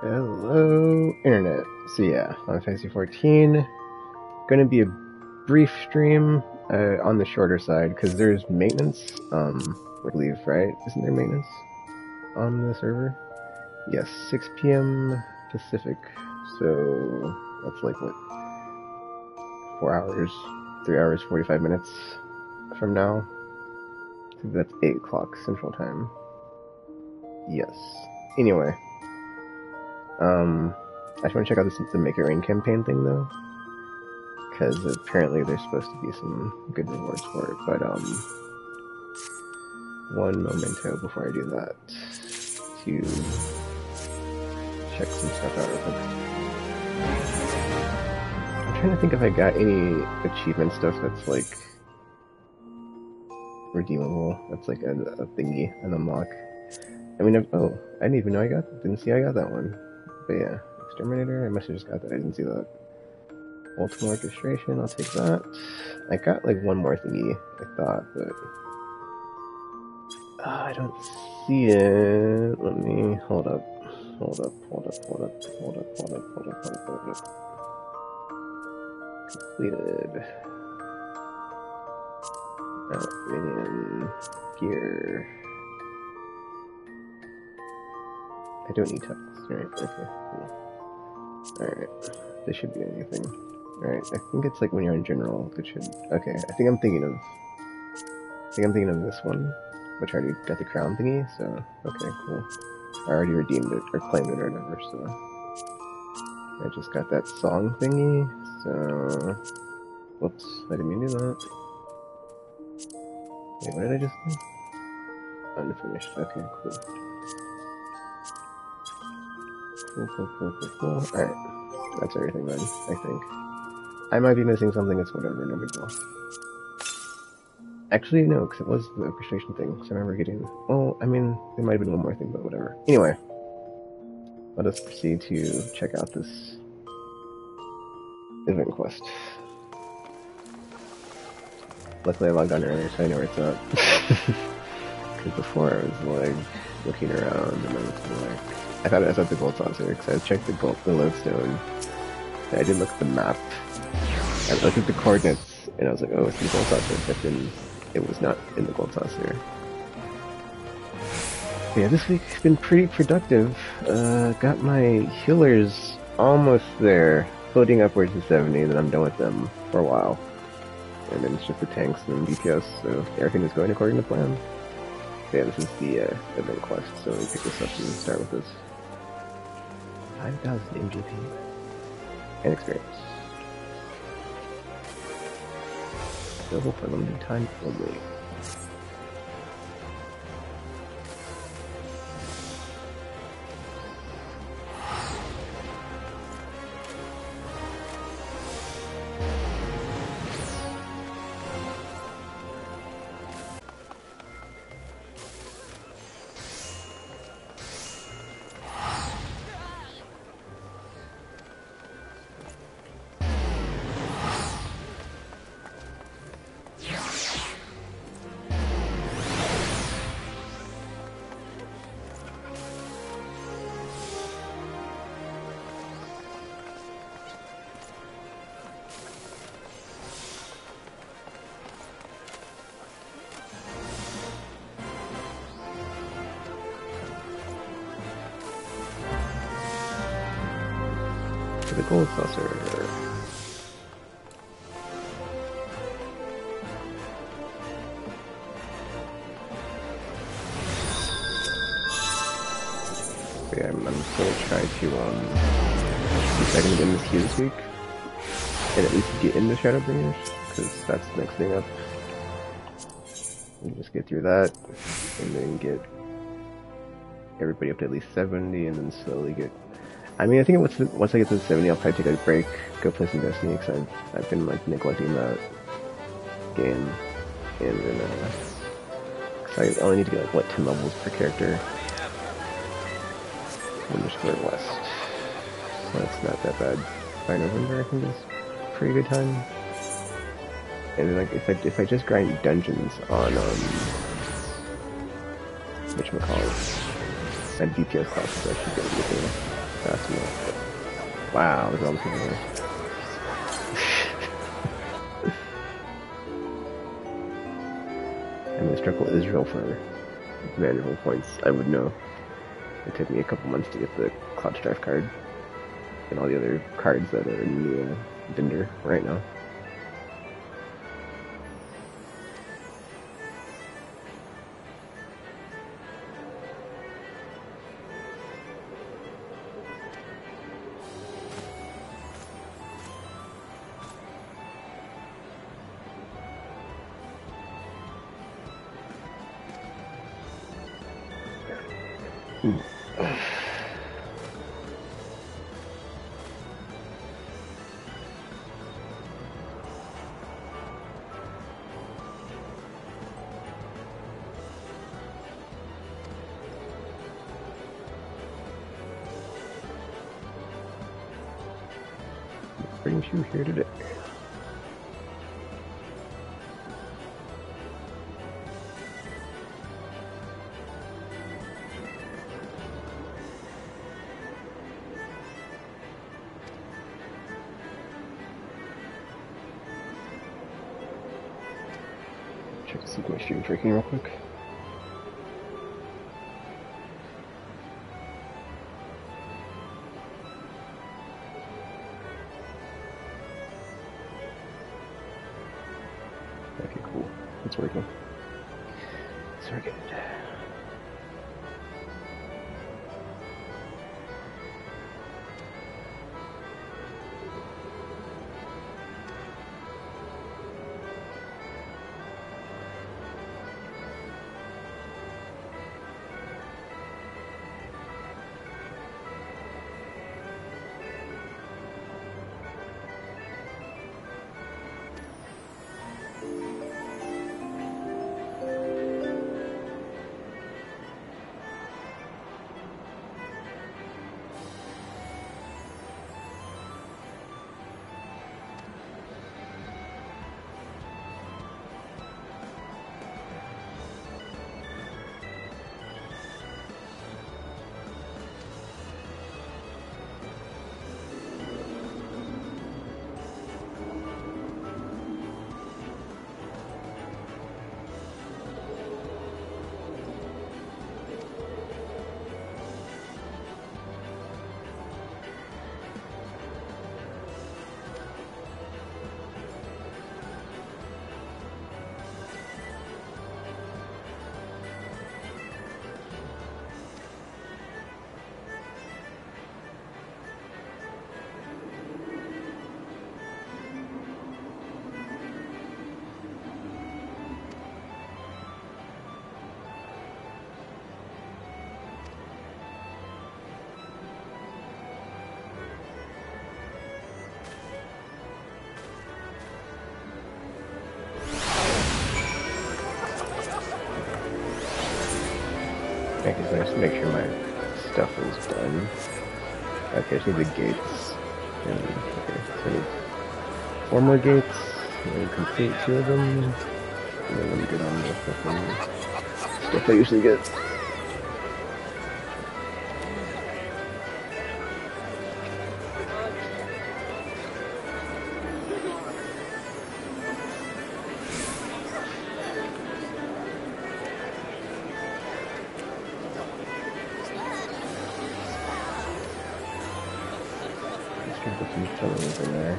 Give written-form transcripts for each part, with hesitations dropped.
Hello, Internet. So yeah, on Fantasy XIV, gonna be a brief stream on the shorter side because there's maintenance. I believe, right? Isn't there maintenance on the server? Yes, 6 p.m. Pacific. So that's like what, 4 hours, 3 hours, 45 minutes from now. I think that's 8 o'clock Central Time. Yes. Anyway, I just want to check out the Make It Rain campaign thing though, because apparently there's supposed to be some good rewards for it. But one memento before I do that, to check some stuff out real quick. I'm trying to think if I got any achievement stuff that's like redeemable. That's like a thingy, an unlock. I mean, I didn't even know didn't see I got that one. But yeah, Exterminator, I must have just got that, I didn't see that. Ultimate Orchestration, I'll take that. I got like one more thingy, I thought, but I don't see it. Let me, hold up. Completed. Outridden gear. I don't need text. Alright, okay, cool. Alright, this should be anything. Alright, I think it's like when you're in general, it should... Okay, I think I'm thinking of this one, which I already got the crown thingy, so... Okay, cool. I already redeemed it, or claimed it, or whatever, so... I just got that song thingy, so... Whoops, I didn't mean to do that. Wait, what did I just do? Unfinished, okay, cool. Cool. Alright, that's everything then, I think. I might be missing something, it's whatever, no big deal. Actually, no, because it was the orchestration thing, so I remember getting... Well, I mean, there might have been one more thing, but whatever. Anyway, let us proceed to check out this event quest. Luckily I logged on earlier, so I know where it's at. Because before I was, like, looking around, and I was like... I thought it was at the gold saucer, because I checked the lodestone, and I did look at the map. I looked at the coordinates, and I was like, oh, it's in the gold saucer, but then it was not in the gold saucer. But yeah, this week's been pretty productive. Got my healers almost there, floating upwards to 70, then I'm done with them for a while. And then it's just the tanks and DPS, so everything is going according to plan. So yeah, this is the event quest, so we pick this up and start with this. 5,000 MGP. And experience. Available for limited time only. The gold saucer. Yeah, I'm still trying to see if I can get in this queue this week, and at least get into Shadowbringers, because that's the next thing up. We'll just get through that, and then get everybody up to at least 70, and then slowly get... I mean, I think once I get to 70, I'll probably take a break, go play some Destiny, because I've been, like, neglecting that game, and then, cause I only need to get, like, what, 10 levels per character. _ West. So that's not that bad. By November, I think is a pretty good time. And then, like, if I just grind dungeons on, whatchamacallit, and DPS classes, I should get everything. That's more. Wow, there's all the people here. I'm gonna struggle Israel for valuable points. I would know. It took me a couple months to get the Cloud Strife card and all the other cards that are in the vendor right now. Brings you here today. Check to see if my stream's working real quick. Okay, cool. It's working. It's working. Okay, so I just make sure my stuff is done. Okay, I just need the gates. And, okay, so I need 4 more gates, and then complete 2 of them, and then I'm good on the stuff I usually get. Put some pillars in there.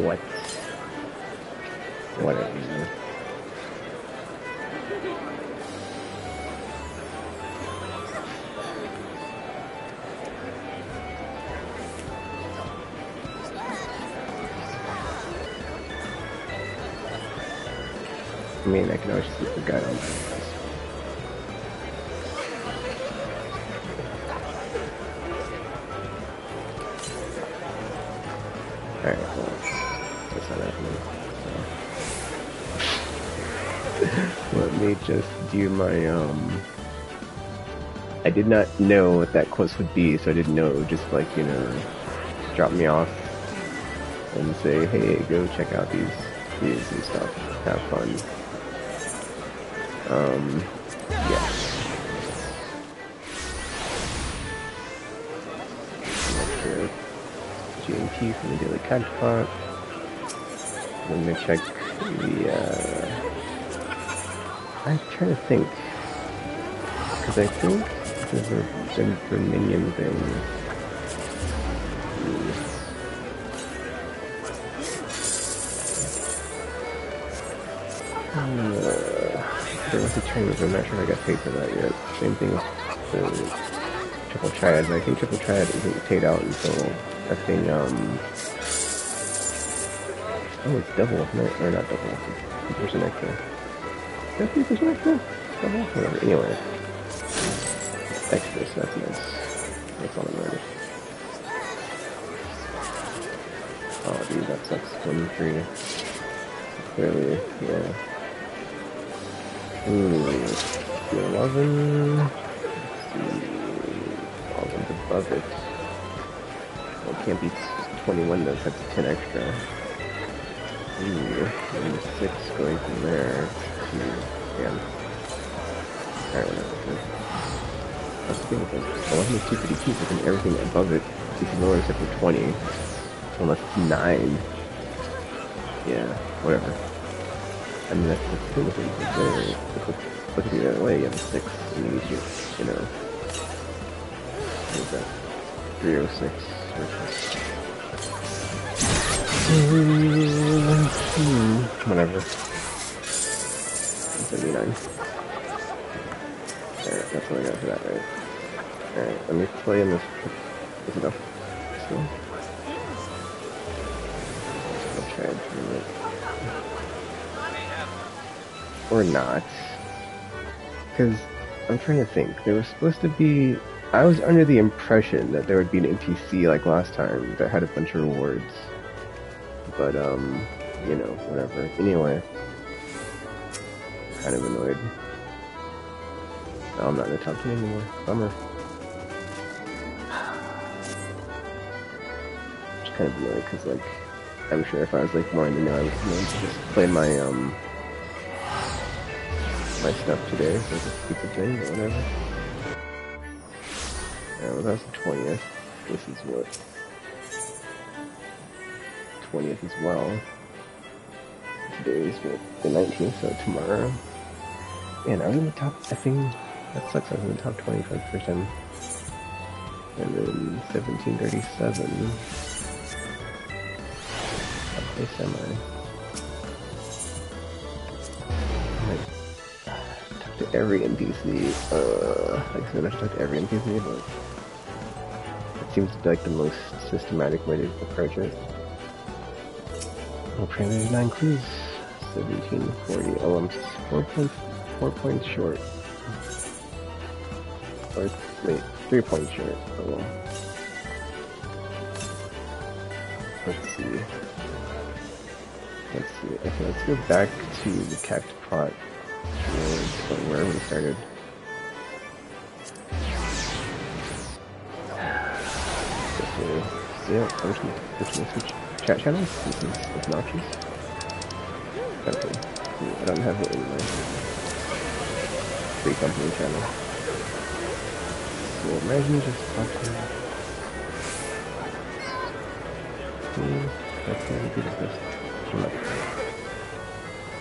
What? Whatever. I mean, I can always keep the guide on my desk. Alright, well, that's not happening. So. Let me just do my, I did not know what that quest would be, so I didn't know it would just, like, you know, drop me off and say, hey, go check out these and stuff. Have fun. Yeah. GMP from the daily cactpot. I'm gonna check the, I'm trying to think. Because I think there's a Verminion thing. There was a tournament, but I'm not sure if I got paid for that yet. Same thing with the Triple Triad. I think Triple Triad isn't paid out until that thing, oh, it's double, no, or not double, 2% extra. Is that 3% extra? Double? Whatever, anyway. It's extra, so that's nice. That's all that matters. Oh, dude, that sucks. 1-3. Clearly, yeah. 11. Let's see. 11's above it. Well, it can't be 21 though, that's 10 extra. And 6 going from there to, damn. Alright, whatever. That's the thing with this. 11 is too pretty cheap, but then everything above it is lower except for 20. So unless it's 9. Yeah, whatever. I mean, that's the thing with it. Look at the other way, you have a 6, and you need you know. What is that? 306 versus... whatever. 79. Alright, that's what I got for that, right? Alright, let me play in this. Is it enough? Still? I'll try it for a minute. Or not. Because I'm trying to think. There was supposed to be... I was under the impression that there would be an NPC like last time that had a bunch of rewards. But, you know, whatever. Anyway. Kind of annoyed. No, I'm not in the top 10 anymore. Bummer. Just kind of annoyed because, like, I'm sure if I was, like, more in the know, I would just play my, my stuff today, so it's a stupid thing, but whatever. Yeah, well, that's the 20th. This is what? 20th as well. Today's what? The 19th, so tomorrow. Man, I was in the top, I think, that sucks, I was in the top 20 for the first time. And then 1737. I'll play semi. To every NPC, like I said, I've talked to every NPC, but it seems to be like the most systematic way to approach it. Well, apparently 9 clues, 1740, oh, I'm 4 points short. Or, wait, 3 points short, oh well. Let's see. Okay, let's go back to the cactpot. Where we started. Yeah, I'm just gonna switch chat channels. This is obnoxious. Okay, I don't have it in my free company channel. So imagine just talking. That's gonna be the best.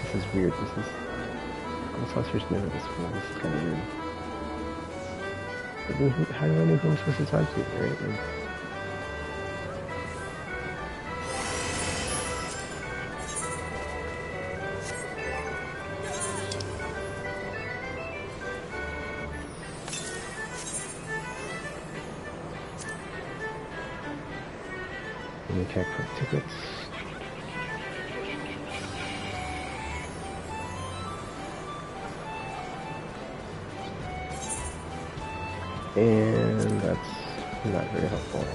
This is weird. This is. I'm supposed to never this before. This is kind of weird. But then, how do I know who I'm supposed to talk to, right? Like, And attack for tickets. And that's not very helpful.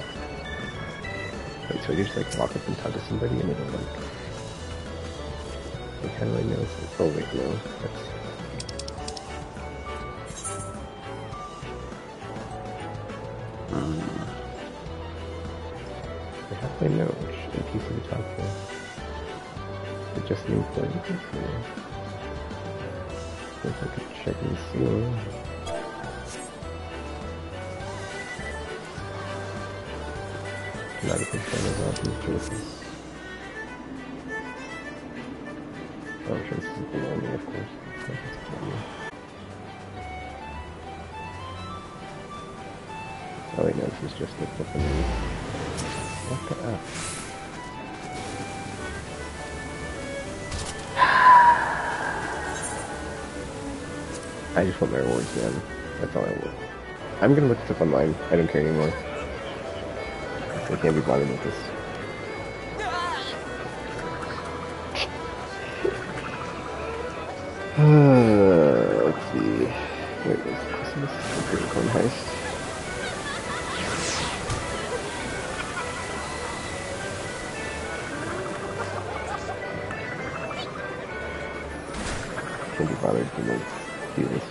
Wait, so you just like walk up and talk to somebody and it'll like... Like, how do I know if... Oh wait, no. That's... How do I know which NPC to talk to? Is it just the employee? If I could check and see. Not a big fan of all these choices. Oh, I'm sure this is below me, of course. Oh wait, no, this is just the flipping... What the F? I just want my rewards, man. That's all I want. I'm gonna look stuff online. I don't care anymore. I can't be bothered with this. Let's see. Wait, what's Christmas? Unicorn Heist. Can't be bothered to like, do this.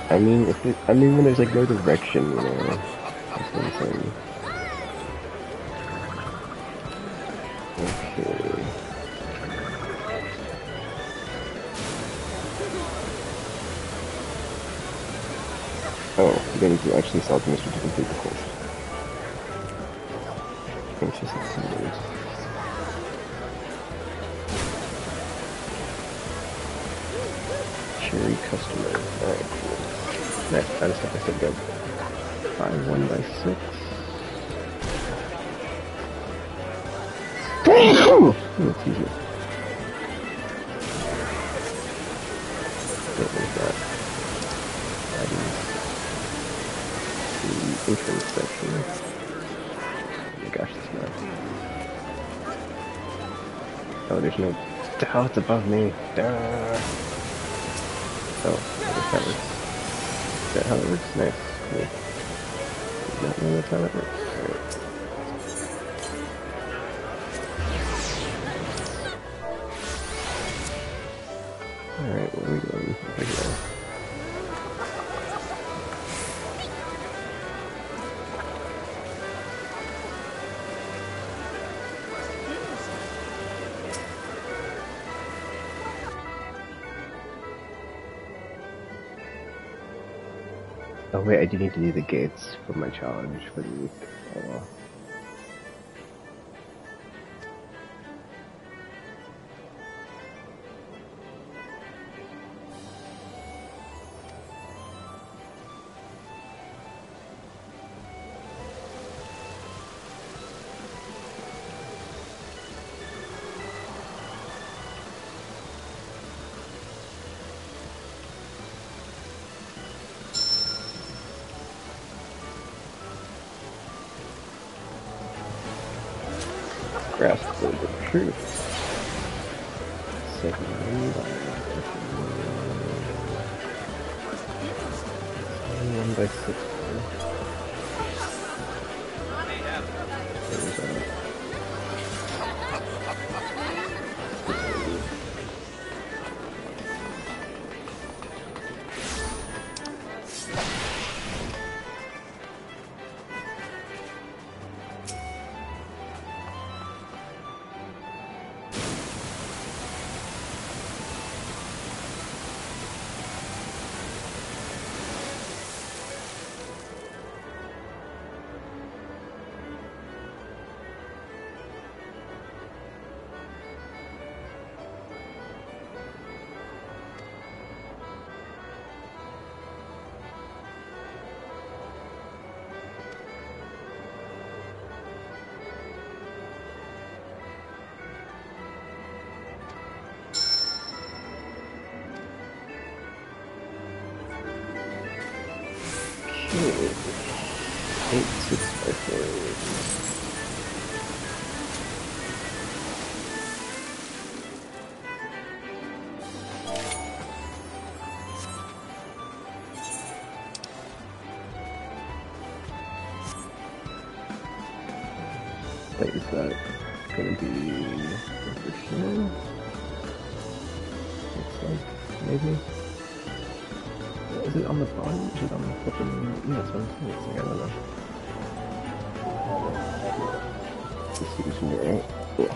I mean, if it, I mean when there's like no direction, you know, that's what I'm saying. Okay. Oh, you need to actually solve the mystery to complete the quest. Anxious accumulate. Cherry customer. Alright, cool. Nice, I just have to say good. 5-1 by 6. Oh, it's easy. What was that? That is the entrance section. Oh my gosh, it's not. Oh, there's no... Oh, it's above me. Duh. Oh, I guess that works. Is that how it works? Nice. Cool. Did not know that's how that works. Alright. Alright, what are we doing over here? Oh wait, I do need to do the gates for my challenge for the week. Oh. Grasp the truth. 7 by 6. 8 6x4s. Wait, is that gonna be over here? Looks like, maybe? Is it on the bottom? Is it on the flipping? Yeah, that's what I'm saying. It's like, I don't know. This is me, right? Cool.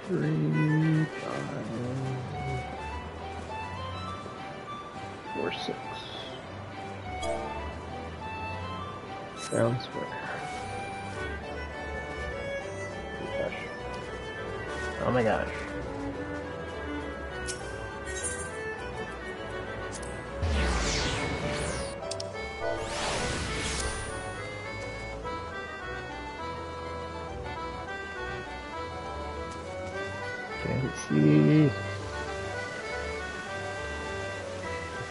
Three, 5, 4, 6. Round square. Oh my gosh. Oh my gosh. Can't see.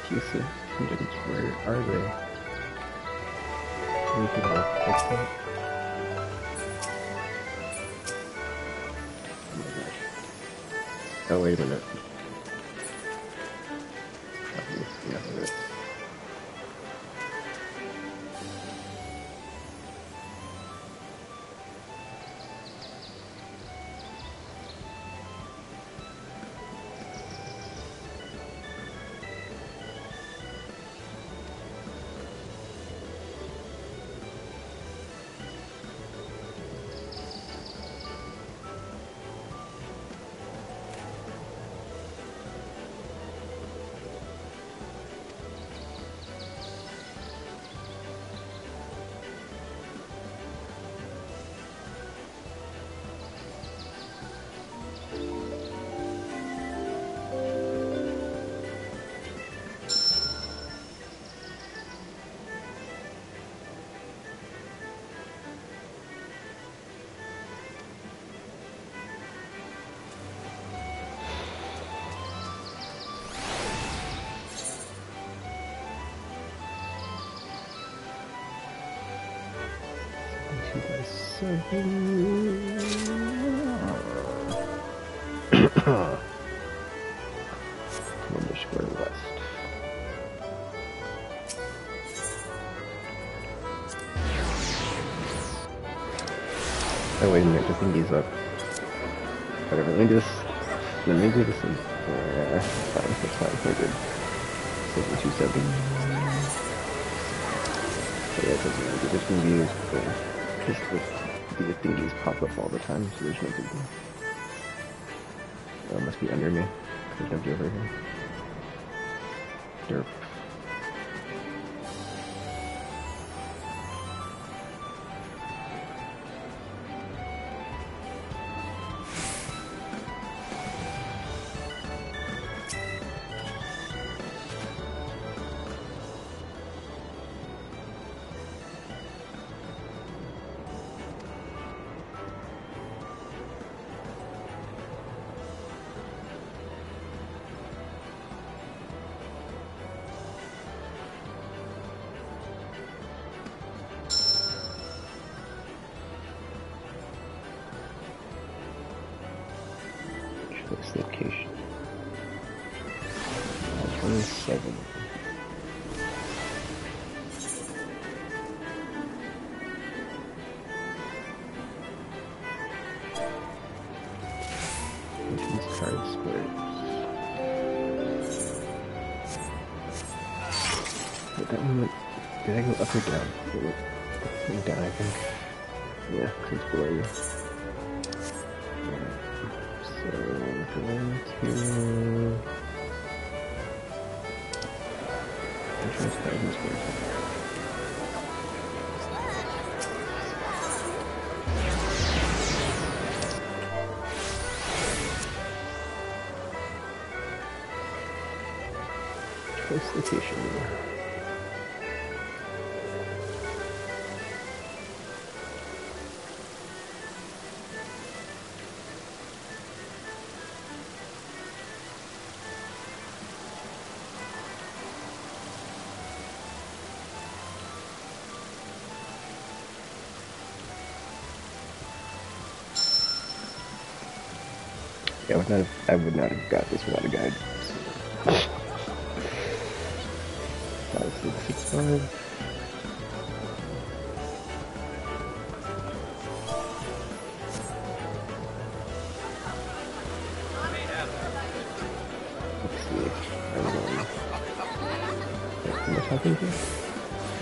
Abusive conditions, where are they? We can all fix that. Oh my gosh. Oh, wait a minute. Yeah, Wonder Square West. Oh wait a minute, the thingy's up. Whatever, let me do this. Let me do this. Fine, that's fine, we're good. Save the 270. But yeah, because there's going to be these thingies pop up all the time, so there's no big deal. Oh, it must be under me. There's nobody over here. Derp. This location. 27. These card squares. But that one went. Did I go up or down? It went down, I think. Yeah, because it's below you. So we're going to insurance card and squares. Choice location. Yeah, I would not have got this without a guide. 5, 6, 6, 5. Let's see. I'm going. What am I talking to?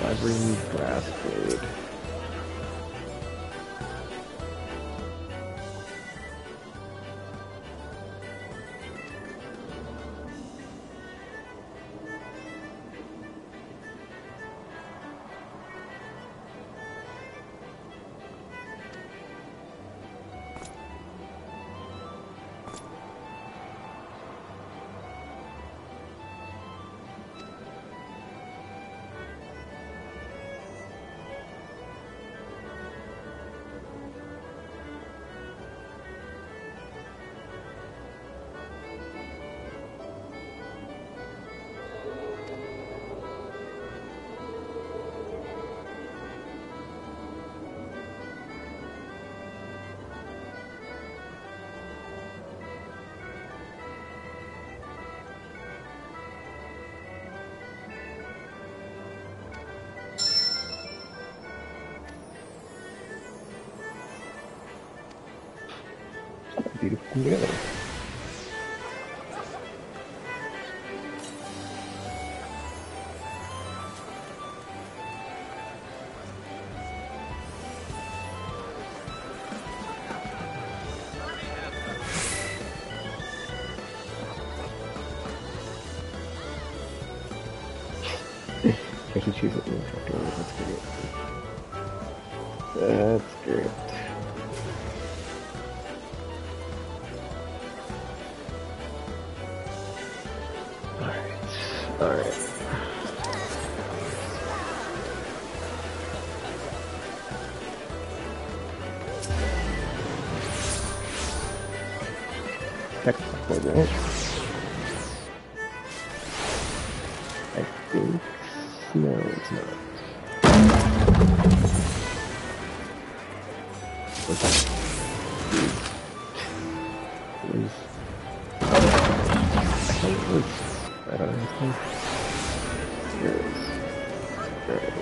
Library Brass Blade. Beautiful together. I should choose it. That's great. That's great. Alright. Technical coordinate. I think. No, it's not. What's that? I thought it was. I don't know. Here it is. Alright.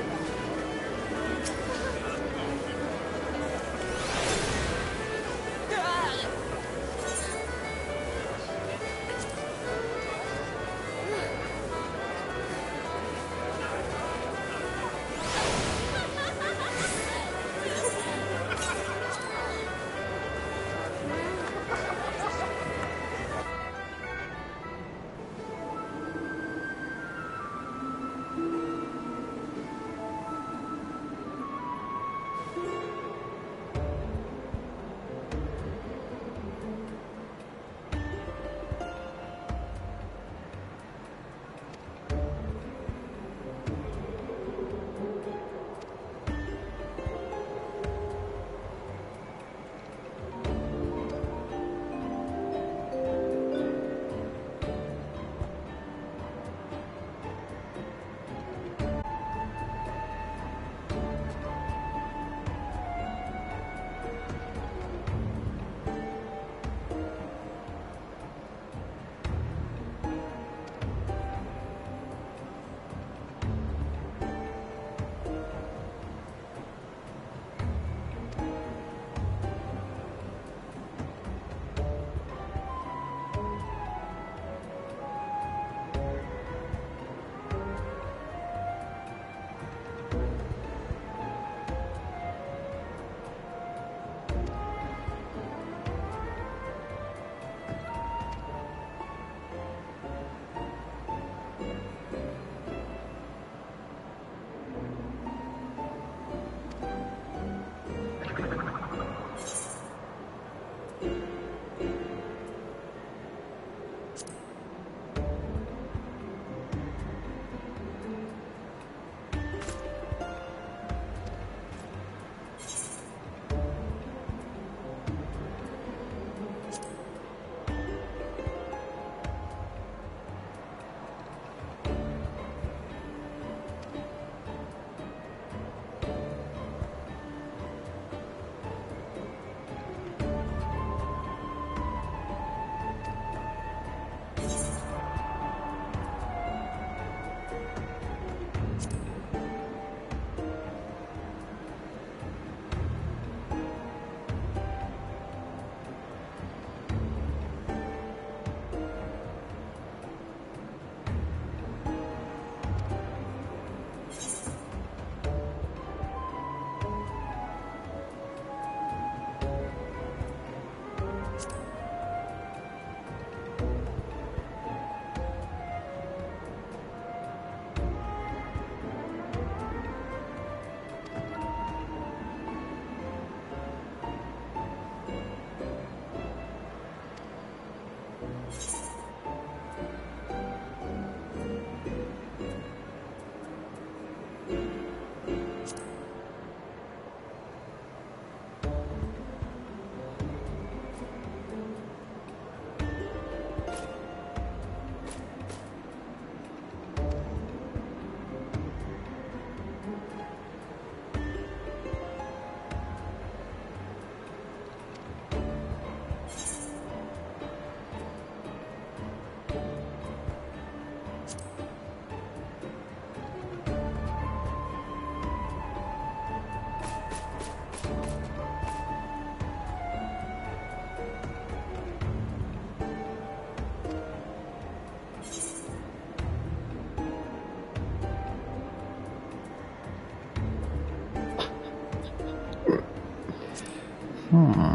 Hmm.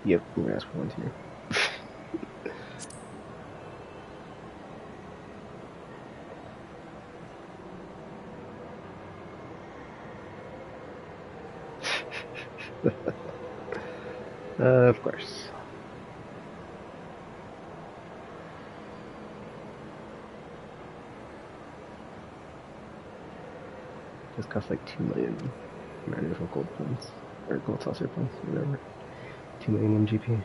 Yep, I'm gonna ask for one too. Of course. This costs like 2 million manual gold points. Or gold saucer points, whatever. 2 million MGP.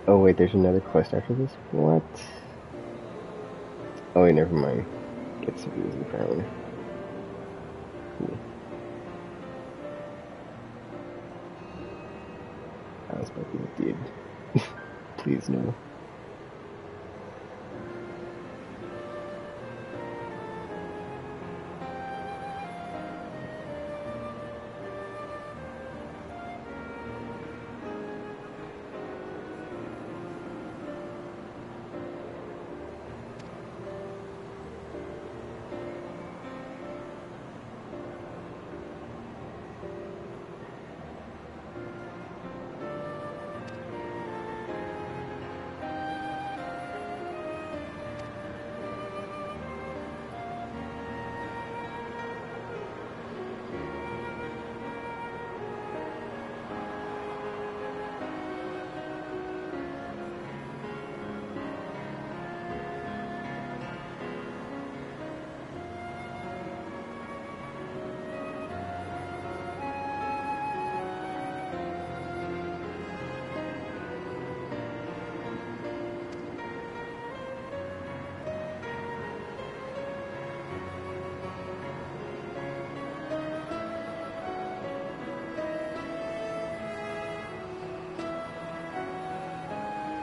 Oh wait, there's another quest after this? What? Oh wait, never mind. Get some views apparently. I was about to be a dude. Please no.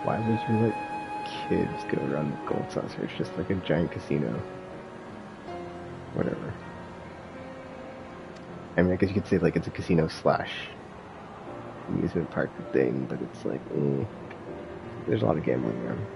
Why would you let kids go around the gold saucer? It's just like a giant casino. Whatever. I mean, I guess you could say like it's a casino slash amusement park thing, but it's like, there's a lot of gambling around.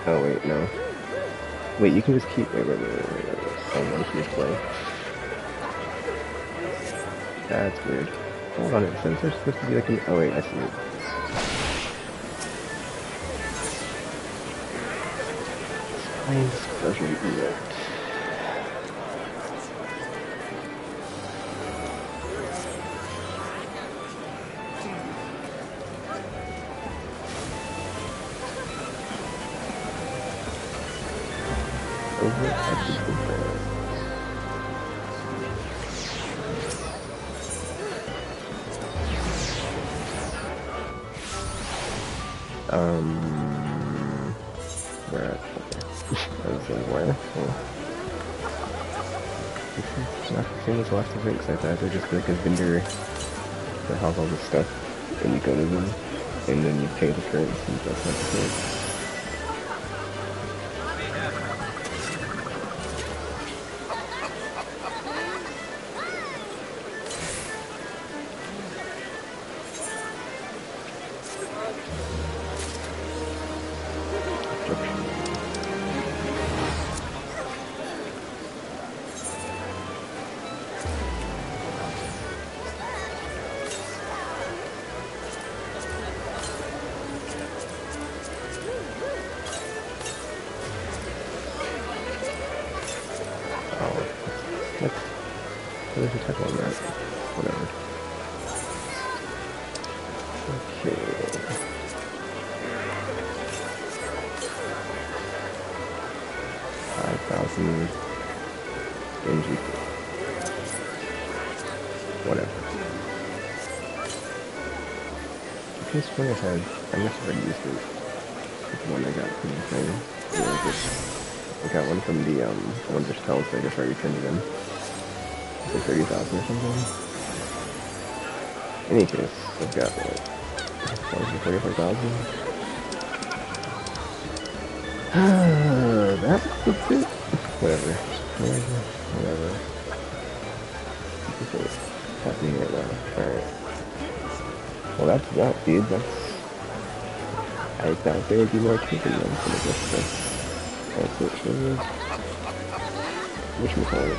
Oh wait, no. Wait, you can just keep. Wait. Someone can play. That's weird. Hold on, it says they're supposed to be like an. Oh wait, I see it. Find disclosure event. Where at? Okay. I was like, where? Oh. This is not the same as last of Rinks. I thought they're just like a vendor that has all this stuff, and you go to them, and then you pay the currency. That's not the case. What did you type on that? Whatever. Okay. 5,000 NGP. Whatever. I could swear I must have already used it. It's the one I got from the thing. I got one from the one just tells I guess I returned it in. It's like 30,000 or something. In any case, I've got like 45,000. That's a bit. Whatever. What's happening right now? Alright. Well, that's that, dude. I thought there would be more taken than some of this stuff. That's it for me. Whatchamacallit?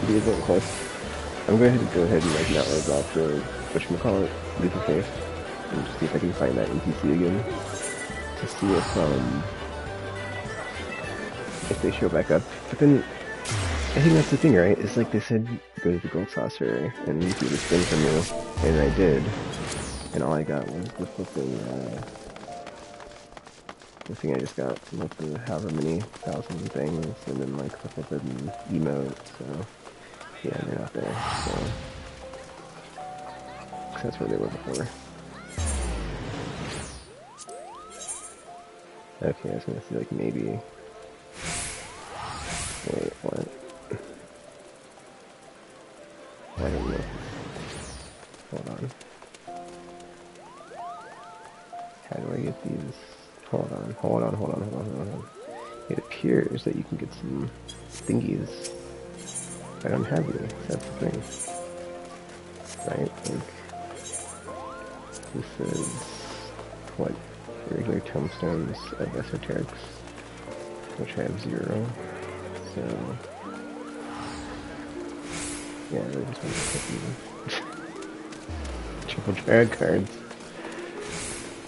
The event quest. I'm going to go ahead and like not log off the whatchamacallit, leap of faith, and just see if I can find that NPC again to see if they show back up. But then I think that's the thing, right? It's like they said go to the gold saucer and you see this thing from you, and I did, and all I got was the flipping the thing I just got, like the however many thousand things, and then like the flipping emote. So yeah, they're not there. So 'cause that's where they were before. Okay, I was gonna say like maybe. Wait, what? I don't know. Hold on. How do I get these? Hold on. It appears that you can get some thingies. I don't have any. That's the thing. Right? Like, this is what? Regular tombstones of esoterics, which I have 0. So, yeah, I really just want to put these triple drag cards.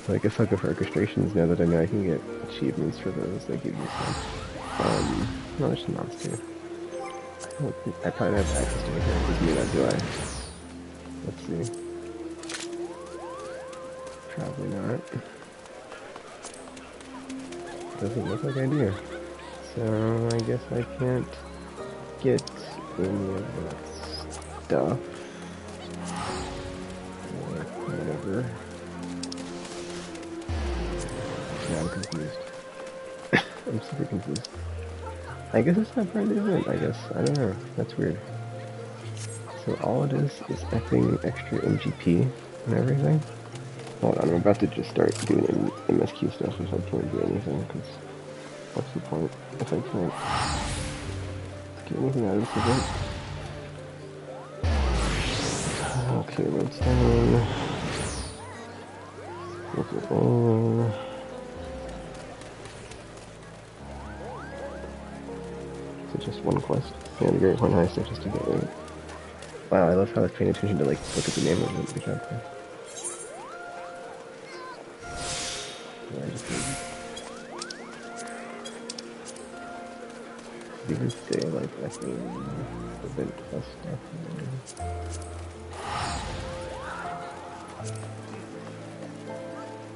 So I guess I'll go for orchestrations now that I know I can get achievements for those that give you stuff. No, there's some mods too. I probably don't have access to my characters, me that, do I? Let's see. Probably not. Doesn't look like I do. So I guess I can't get any of that stuff. Or whatever. Yeah, I'm confused. I'm super confused. I guess it's not part of the event, I guess. I don't know. That's weird. So all it is effing extra MGP and everything. Hold on, I'm about to just start doing MSQ stuff if I can't do anything, because what's the point if I can't get anything out of this event? Okay, redstone. So just one quest. Yeah, the Great Horn Heist is just to get it. Wow, I love how I was paying attention to like look at the name of it. Good job. Yeah, I just did you say like event plus stuff?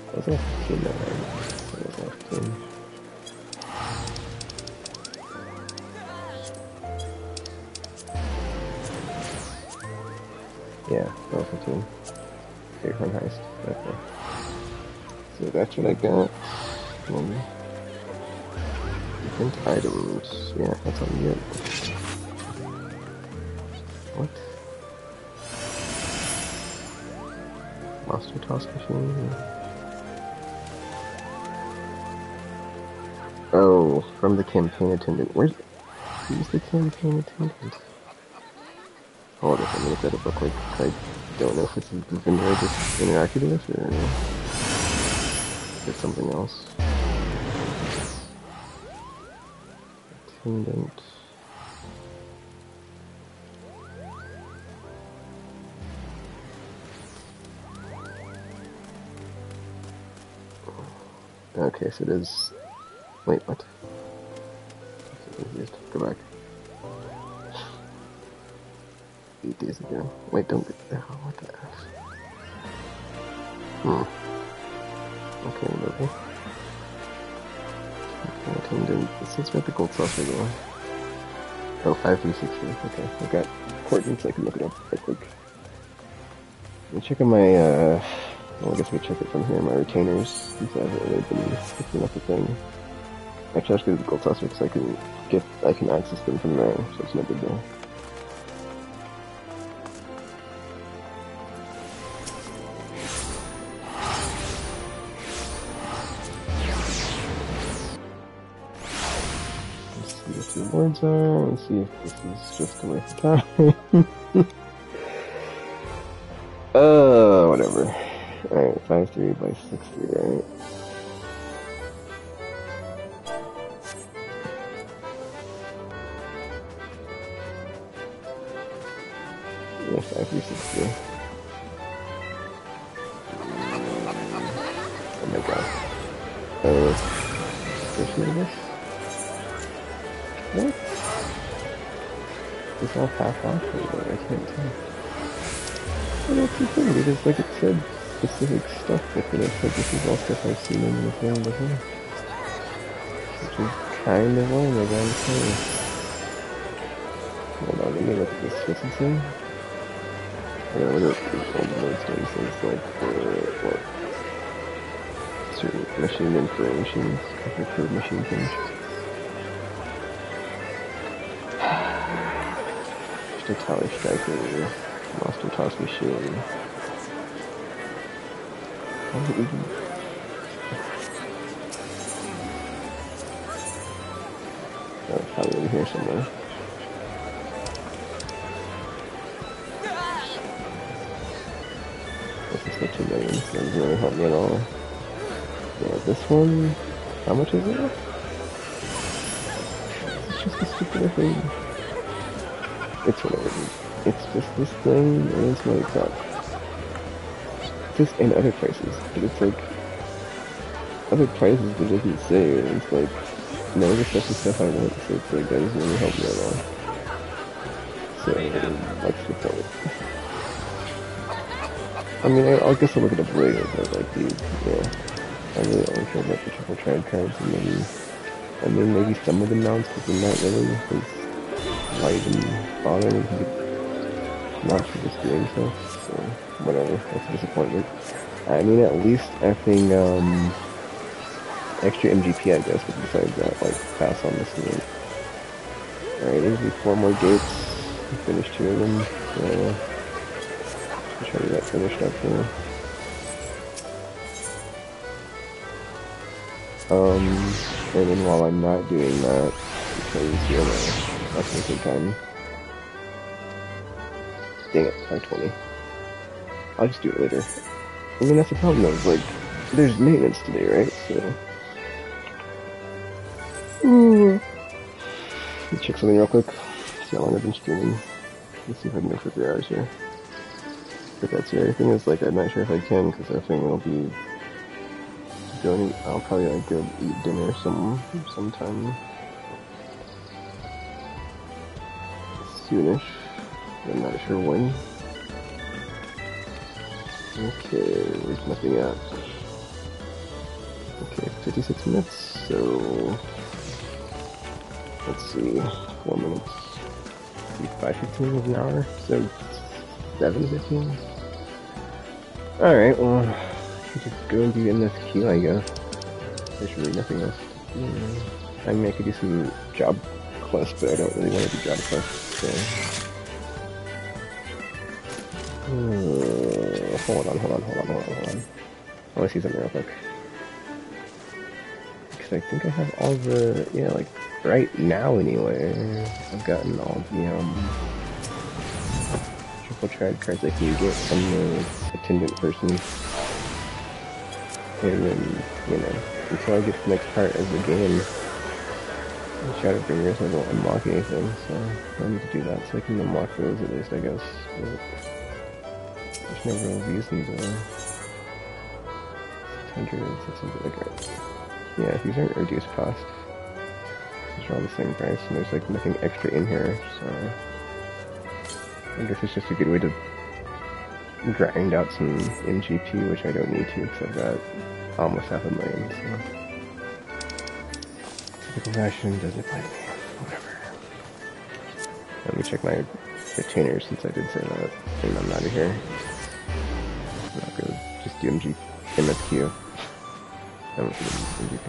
That was all 15 though, right? That was all 15. Yeah, level 15. Great Horn Heist. Okay. So that's what I got. Different items. Yeah, that's all you get. What? Monster toss machine? Oh, from the campaign attendant. Who's the campaign attendant? Hold up, I'm gonna look that up real quick. I don't know if it's the vendor I just interacted with, or if it's something else. Attendant. Okay, so it is... Wait, what? I'm so confused. Go back. 8 days ago. Wait, don't get... Oh, what the F? Okay, whatever. Attendant. This is what the gold sauce regular. Oh, 5360. Okay, I've got coordinates, so I can look it up real quick. I'm checking my, well, I guess we check it from here, my retainers, since I haven't really been picking up the thing. Actually, I'll just go to the gold saucer because I can access them from there, so it's no big deal. Let's see what the rewards are, and see if this is just a waste of time. Whatever. Alright, 5-3 by 6-3, right? Yeah, 5-3-6-3. Oh my god. Especially this? What? It's all half off or what? I can't tell. Well, that's the thing, because like it said specific stuff, but then it's like this is all stuff I've seen in the film before. Which is kind of lame, I gotta say. Hold on, let me look at this. What's it say? I gotta look at the old notes where it says like what? Certain machine information, cover code machine finish. Just a tower striker, monster toss machine. Oh, probably in here somewhere. This is such a million, so it doesn't really help me at all. Yeah, this one, how much is it? It's just a stupid thing. It's whatever. It's just this thing, and it's really crap. This and other prices, but it's like other prices that doesn't say, and it's like none of the stuff is stuff I want, so it's like that doesn't really help me at all. So that's the point. I mean, I guess I'll look it up later, but like yeah, I really only care about the triple triad cards, and maybe some of the mounts, but they're not really, because why even bother when you could not for just doing stuff, so whatever, that's a disappointment. I mean, at least I think, extra MGP, I guess, but besides that, like, pass on this game. Alright, there's be 4 more gates, we finished 2 of them, so I'll try to get that finished up here. And then while I'm not doing that, because, you know, that's gonna take time. Dang it, 520. I'll just do it later. I mean, that's the problem though, is like, there's maintenance today, right? So... Let me check something real quick. See how long I've been streaming. Let's see if I can go for 3 hours here. But that's the other thing is, like, I'm not sure if I can, because I think I'll be going, I'll probably, like, go eat dinner sometime soonish. I'm not sure when. Okay, where's nothing at? Okay, 56 minutes, so... Let's see, 4 minutes. 5:15 is an hour, so 7:15? Alright, well, could just go and do MSQ, I guess. There's really nothing else to do. I mean, I could do some job quests, but I don't really want to do job quests, so... Hold on. I want to see something real quick. Because I think I have all the... Yeah, like, right now anyway, I've gotten all the, triple tried cards I can get from the attendant person. And then, you know, until I get to the next part of the game, the Shadowbringers, I won't unlock anything, so I need to do that so I can unlock those at least, I guess. But there's no real reason to... 600, 600, like, right. Yeah, these aren't reduced cost. These are all the same price, and there's like nothing extra in here, so... I guess it's just a good way to grind out some MGP, which I don't need to, because I've got almost 500,000, so... Typical fashion doesn't apply to me. Whatever. Let me check my retainers, since I did say that, and I'm out of here. I'm not gonna just do MSQ. I'm not gonna do MGP.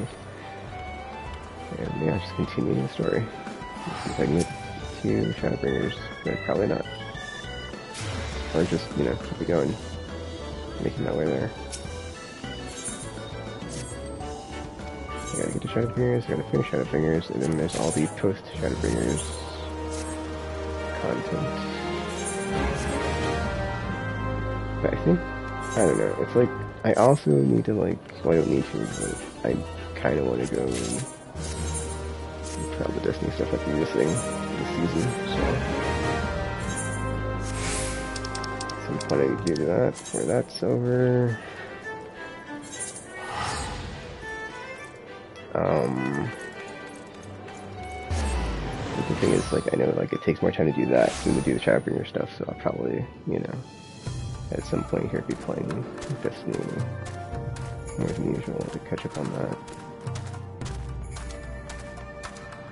And yeah, just continue the story. See if I can get to Shadowbringers, but probably not. Or just, you know, keep it going. Making my way there. I gotta get to Shadowbringers, I gotta finish Shadowbringers, and then there's all the post-Shadowbringers content. But I think, I don't know, it's like, I also need to like, well I don't need to, but I kinda wanna go and try all the Destiny stuff like this season, so... Some point I need to do that before that's over. The thing is, like, I know, like, it takes more time to do that than to do the Shadowbringer stuff, so I'll probably, you know, at some point here be playing Destiny more than usual to catch up on that.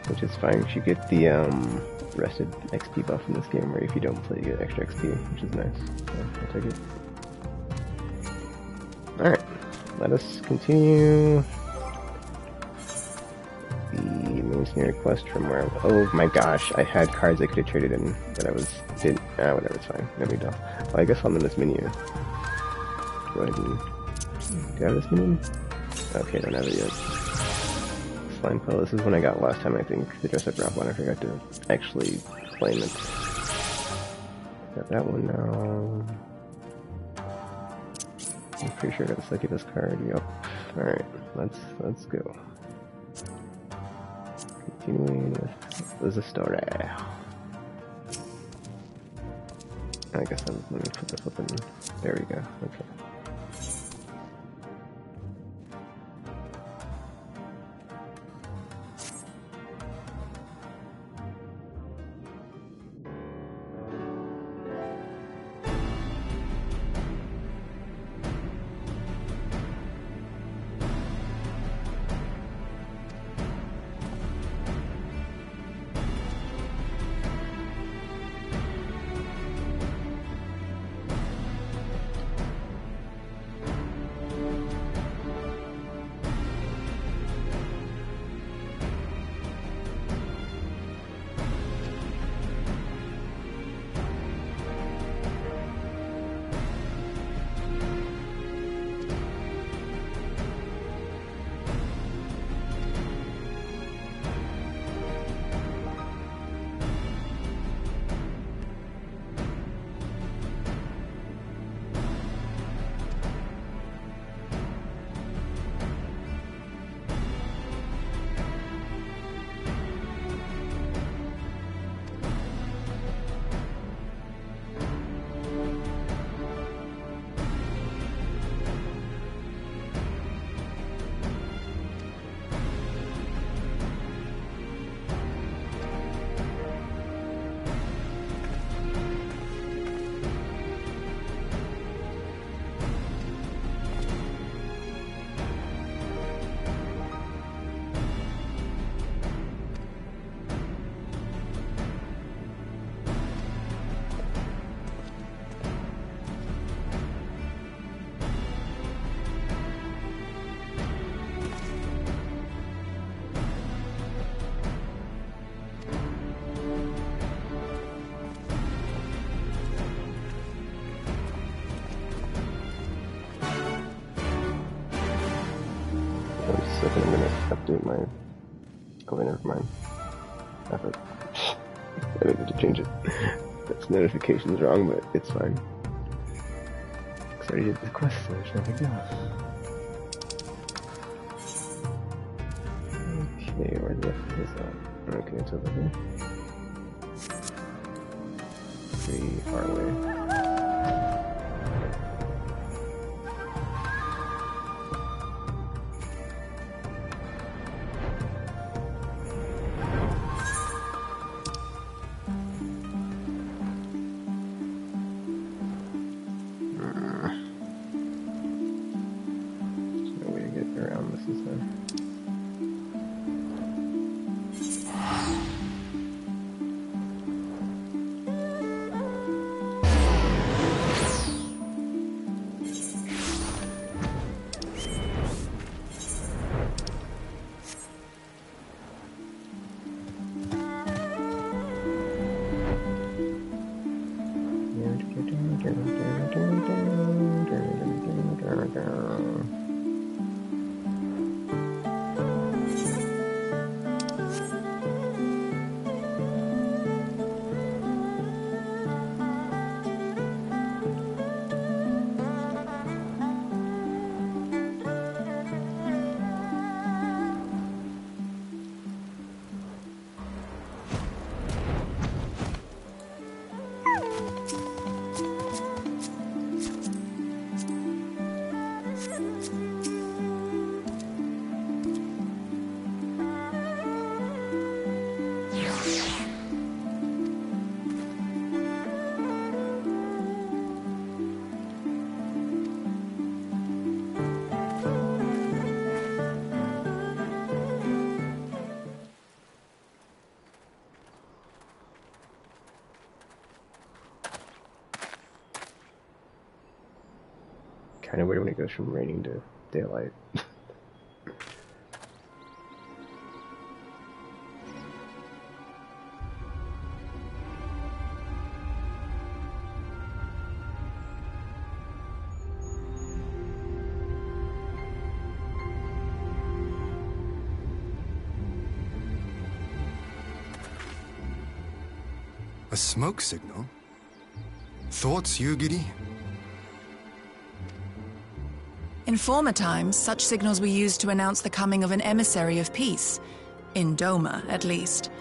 Which is fine, you should get the, rested XP buff in this game, where if you don't play, you get extra XP, which is nice. So, I'll take it. Alright, let us continue the Mercenary quest from where... Oh my gosh, I had cards I could have traded in, but I didn't... whatever, it's fine. No big deal. Well, I guess I'm in this menu. Go ahead and... Do I have this menu? Okay, don't have it yet. Slime Pearl. This is one I got last time, I think. The dress up wrap one. I forgot to actually claim it. Got that one now. I'm pretty sure I got the Succubus card. Yup. Alright, let's go. Continuing with the story. I guess let me put the flipping. There we go. Okay. 1 second, I'm gonna update my... Oh, wait, never mind. I don't need to change it. That's notifications wrong, but it's fine. Because I already did the quest, so there's no big deal. Okay, where the left is that? Okay, it's over here. 3 our way. Kind of weird when it goes from raining to daylight. A smoke signal? Thoughts, Yugiri? In former times, such signals were used to announce the coming of an emissary of peace. In Doma, at least.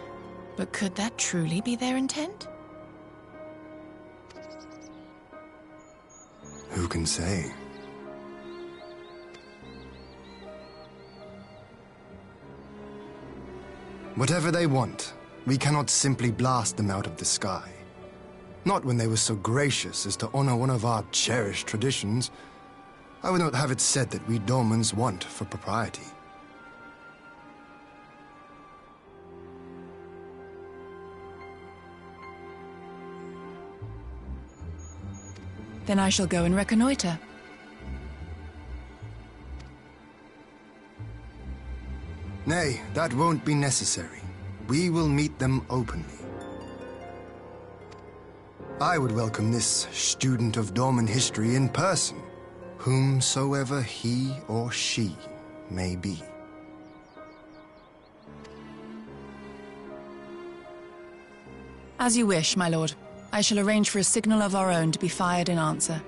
But could that truly be their intent? Who can say? Whatever they want, we cannot simply blast them out of the sky. Not when they were so gracious as to honor one of our cherished traditions. I would not have it said that we Domans want for propriety. Then I shall go and reconnoiter. Nay, that won't be necessary. We will meet them openly. I would welcome this student of Doman history in person, whomsoever he or she may be. As you wish, my lord. I shall arrange for a signal of our own to be fired in answer.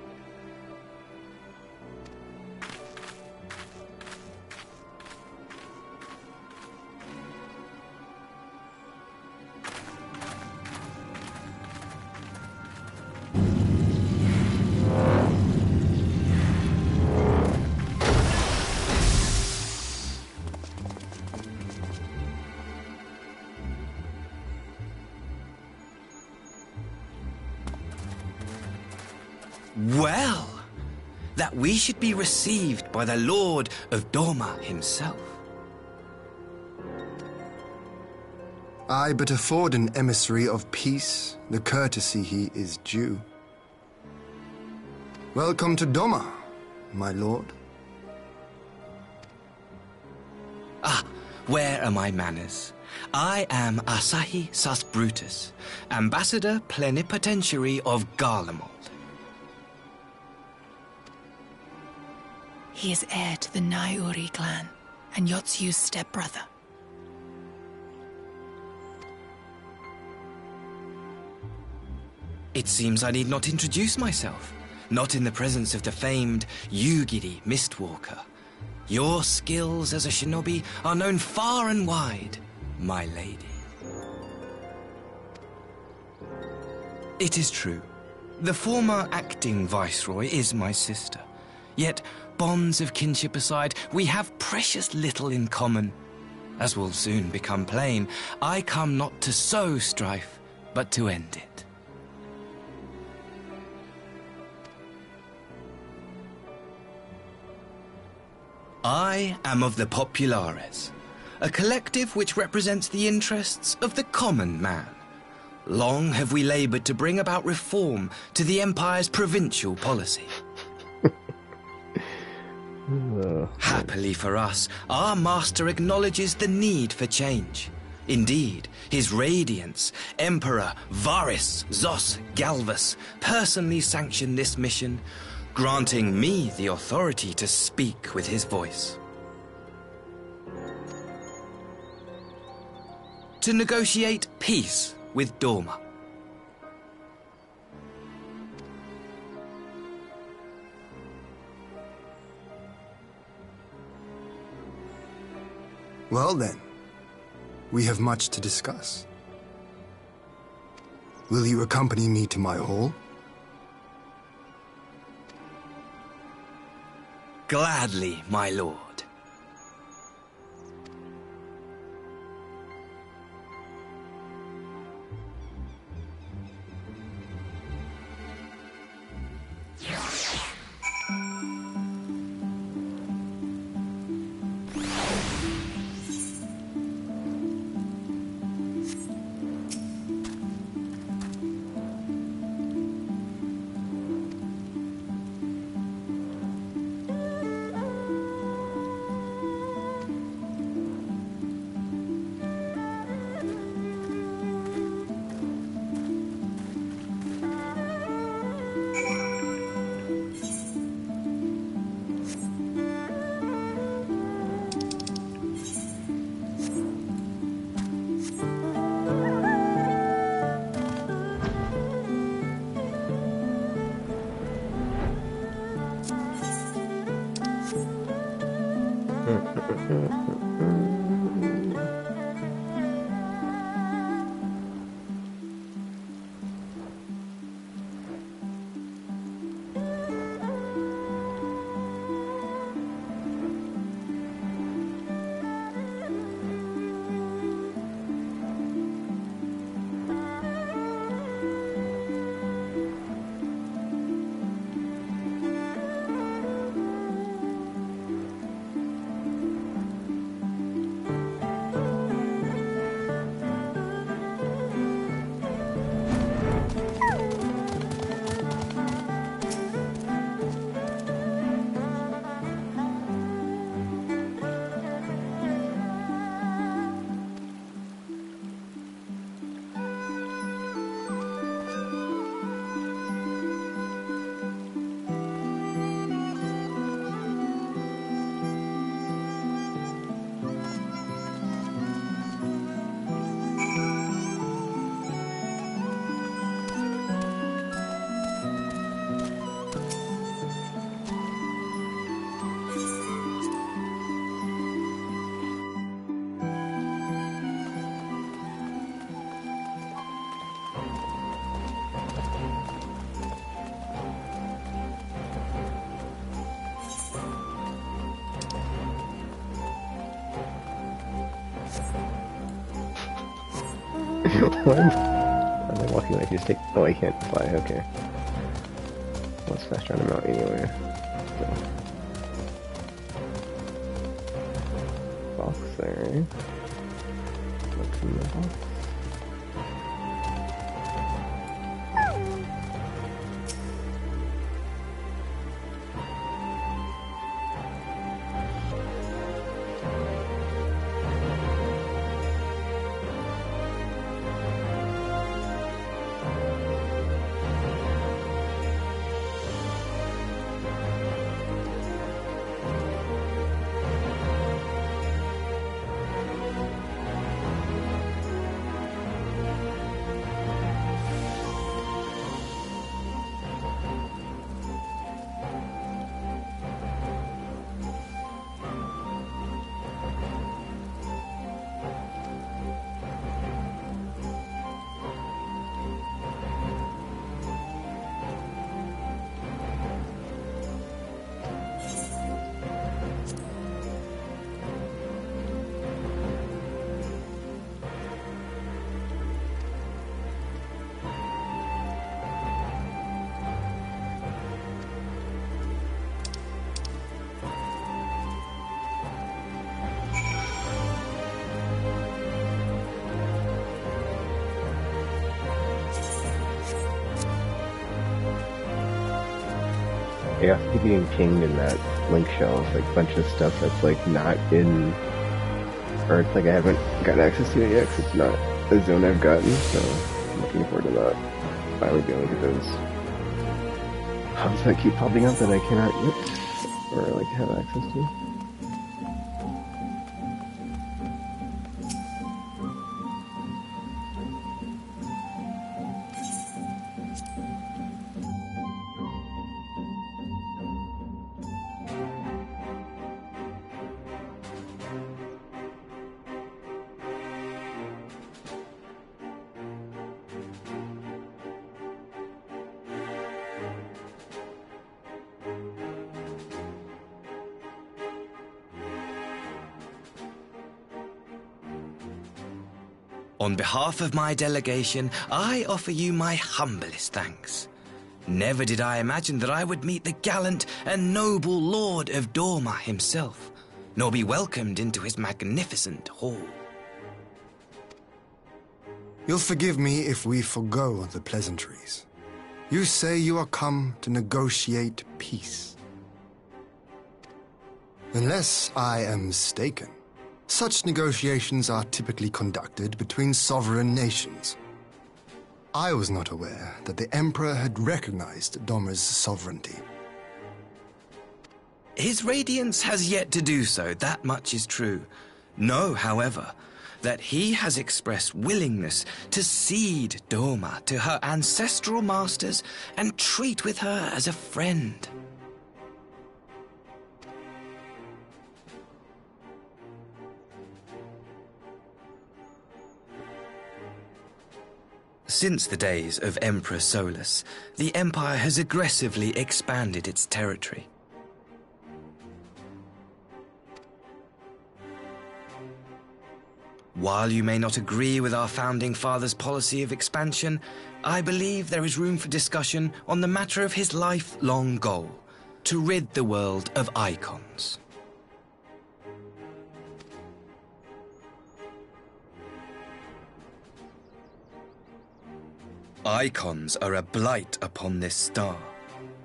Well, that we should be received by the Lord of Doma himself. I but afford an emissary of peace the courtesy he is due. Welcome to Doma, my lord. Ah, where are my manners? I am Asahi Sus Brutus, ambassador plenipotentiary of Garlemald. He is heir to the Naiuri clan. and Yotsu's stepbrother. It seems I need not introduce myself, not in the presence of the famed Yugiri Mistwalker. Your skills as a shinobi are known far and wide, my lady. It is true. The former acting viceroy is my sister. Yet, bonds of kinship aside, we have precious little in common. As will soon become plain, I come not to sow strife, but to end it. I am of the Populares, a collective which represents the interests of the common man. Long have we labored to bring about reform to the Empire's provincial policy. Happily for us, our master acknowledges the need for change. Indeed, His Radiance, Emperor Varys Zos Galvus, personally sanctioned this mission, granting me the authority to speak with his voice. To negotiate peace with Doma. Well then, we have much to discuss. Will you accompany me to my hall? Gladly, my lord. What? Am I walking like you just take... Oh, I can't fly, okay. Well, it's faster on a mount anyway. So. Box there. What's in the box? I also keep getting pinged in that link shelf, like a bunch of stuff that's like not in, or it's like I haven't gotten access to it yet because it's not a zone I've gotten, so I'm looking forward to that. Finally being able to get those hubs that keep popping up that I cannot get, or like have access to. On behalf of my delegation, I offer you my humblest thanks. Never did I imagine that I would meet the gallant and noble Lord of Dorma himself, nor be welcomed into his magnificent hall. You'll forgive me if we forgo the pleasantries. You say you are come to negotiate peace. Unless I am mistaken, such negotiations are typically conducted between sovereign nations. I was not aware that the Emperor had recognized Dorma's sovereignty. His Radiance has yet to do so, that much is true. Know, however, that he has expressed willingness to cede Dorma to her ancestral masters and treat with her as a friend. Since the days of Emperor Solus, the Empire has aggressively expanded its territory. While you may not agree with our founding father's policy of expansion, I believe there is room for discussion on the matter of his lifelong goal, to rid the world of icons. Icons are a blight upon this star.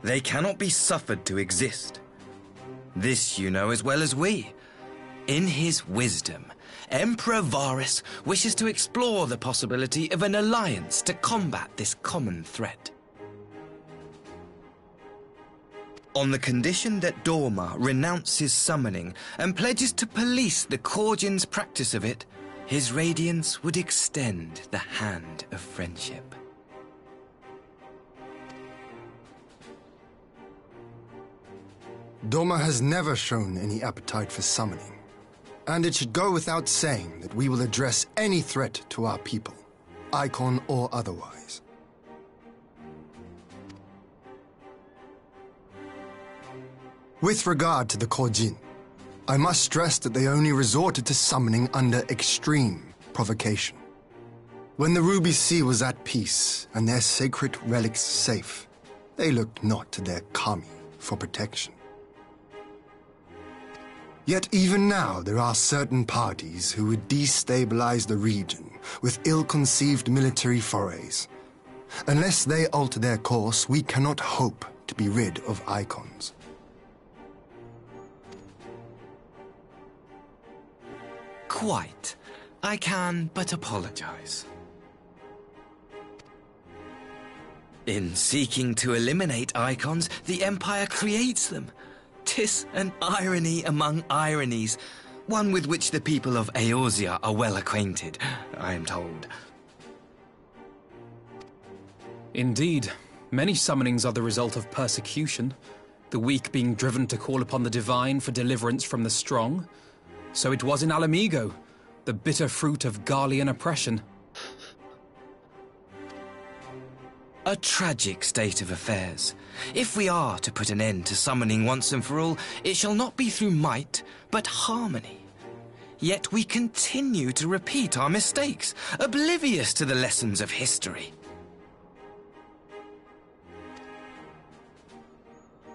They cannot be suffered to exist. This you know as well as we. In his wisdom, Emperor Varus wishes to explore the possibility of an alliance to combat this common threat. On the condition that Dorma renounces summoning and pledges to police the Korgin's practice of it, his Radiance would extend the hand of friendship. Dorma has never shown any appetite for summoning, and it should go without saying that we will address any threat to our people, icon or otherwise. With regard to the Korjin, I must stress that they only resorted to summoning under extreme provocation. When the Ruby Sea was at peace and their sacred relics safe, they looked not to their kami for protection. Yet even now there are certain parties who would destabilize the region with ill-conceived military forays. Unless they alter their course, we cannot hope to be rid of icons. Quite. I can but apologize. In seeking to eliminate icons, the Empire creates them. 'Tis an irony among ironies, one with which the people of Eorzea are well acquainted, I am told. Indeed, many summonings are the result of persecution, the weak being driven to call upon the divine for deliverance from the strong. So it was in Alamigo, the bitter fruit of Garlean oppression. A tragic state of affairs. If we are to put an end to summoning once and for all, it shall not be through might, but harmony. Yet we continue to repeat our mistakes, oblivious to the lessons of history.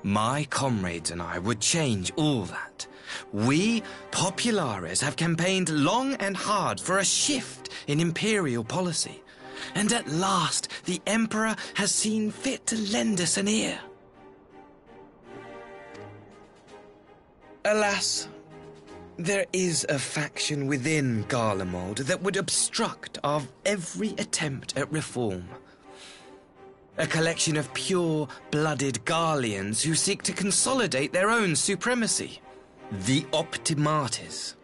My comrades and I would change all that. We, Populares, have campaigned long and hard for a shift in imperial policy. And at last, the Emperor has seen fit to lend us an ear. Alas, there is a faction within Garlemald that would obstruct our every attempt at reform. A collection of pure-blooded Garleans who seek to consolidate their own supremacy. The Optimates.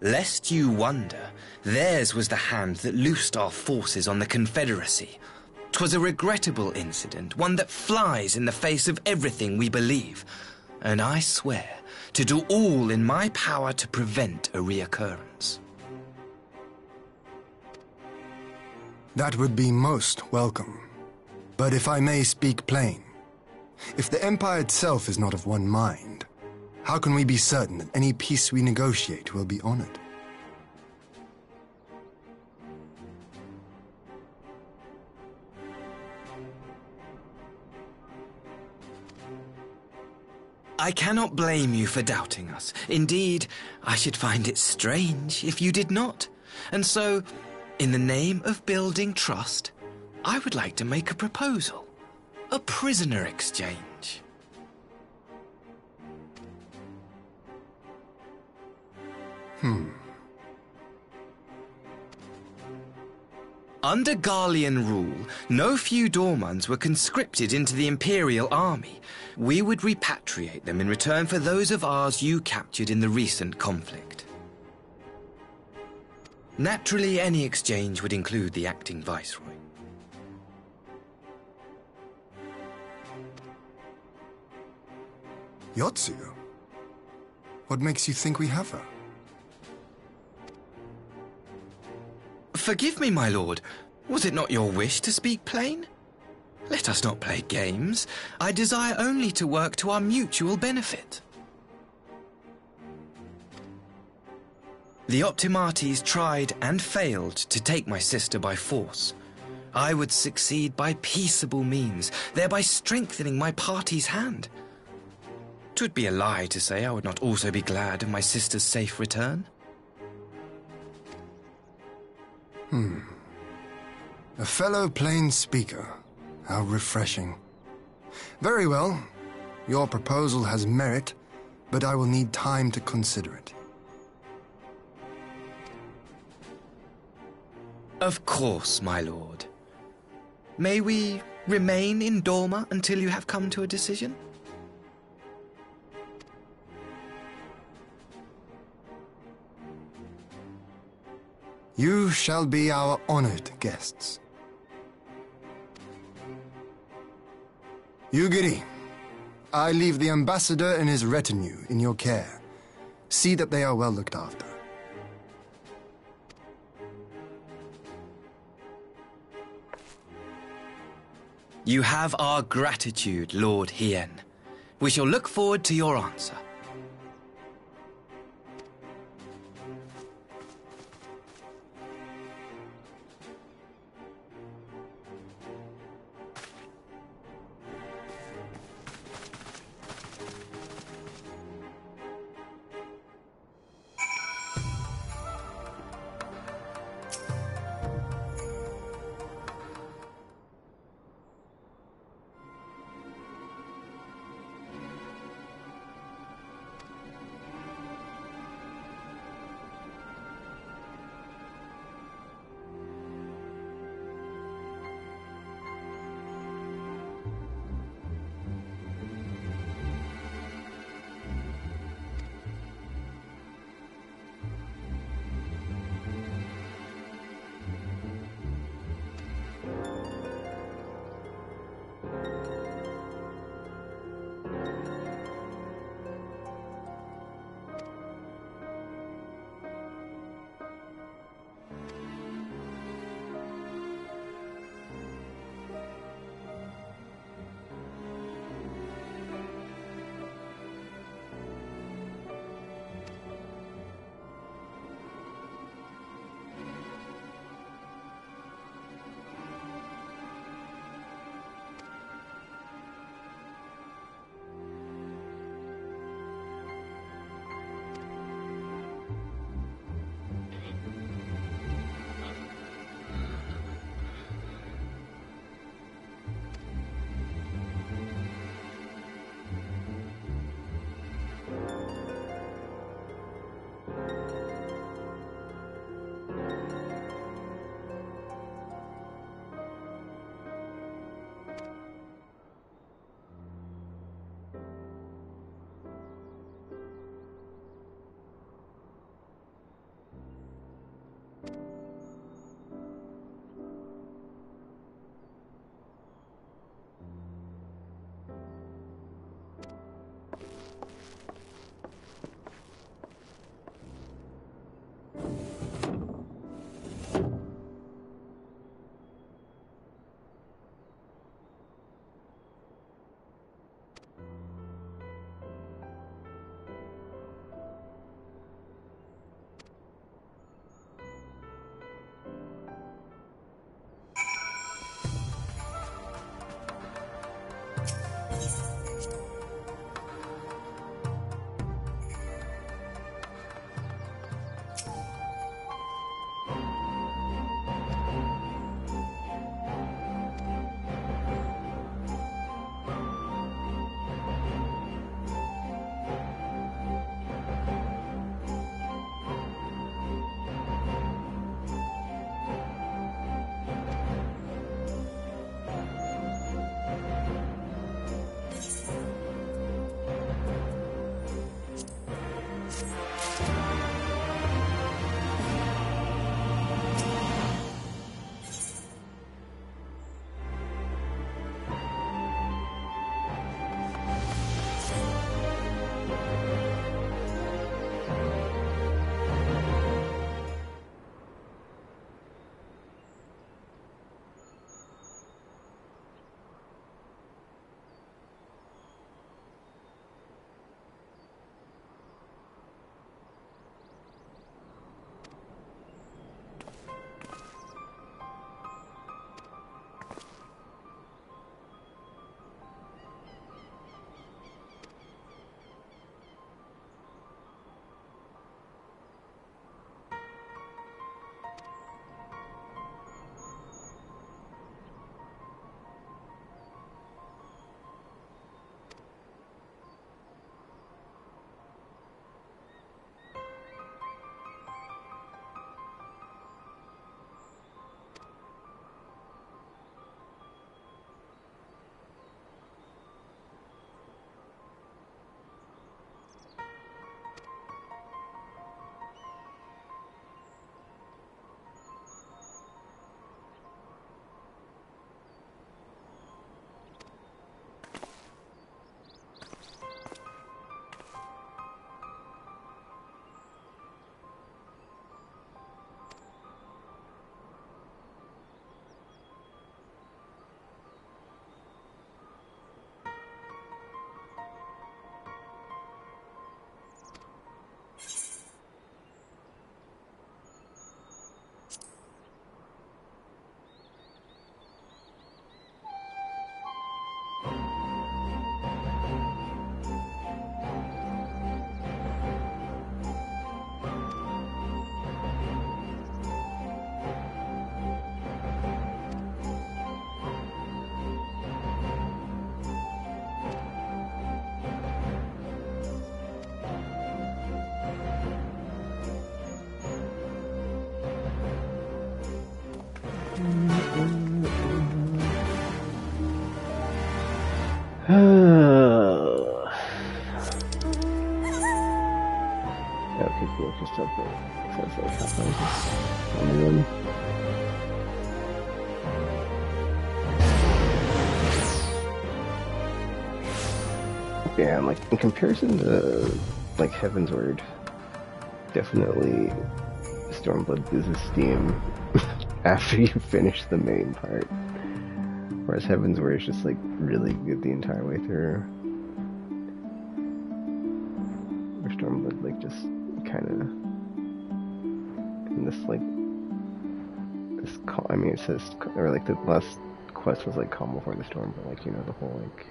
Lest you wonder, theirs was the hand that loosed our forces on the Confederacy. 'Twas a regrettable incident, one that flies in the face of everything we believe, and I swear to do all in my power to prevent a reoccurrence. That would be most welcome. But if I may speak plain, if the Empire itself is not of one mind, how can we be certain that any peace we negotiate will be honored? I cannot blame you for doubting us. Indeed, I should find it strange if you did not. And so, in the name of building trust, I would like to make a proposal. A prisoner exchange. Under Garlean rule, no few Dormans were conscripted into the Imperial Army. We would repatriate them in return for those of ours you captured in the recent conflict. Naturally, any exchange would include the acting Viceroy. Yotsuyo? What makes you think we have her? Forgive me, my lord. Was it not your wish to speak plain? Let us not play games. I desire only to work to our mutual benefit. The Optimates tried and failed to take my sister by force. I would succeed by peaceable means, thereby strengthening my party's hand. 'Twould be a lie to say I would not also be glad of my sister's safe return. A fellow plain speaker. How refreshing. Very well. Your proposal has merit, but I will need time to consider it. Of course, my lord. May we remain in Dorma until you have come to a decision? You shall be our honored guests. Yugiri, I leave the ambassador and his retinue in your care. See that they are well looked after. You have our gratitude, Lord Hien. We shall look forward to your answer. Okay, cool. Just up there. So it's like half on the one. Yeah, like in comparison to like Heaven's Word, definitely Stormblood loses steam after you finish the main part. Whereas Heaven's Word is just like really good the entire way through. Where Stormblood like just kind of in this like this I mean it says, or like the last quest was like calm before the storm, but like, you know, the whole like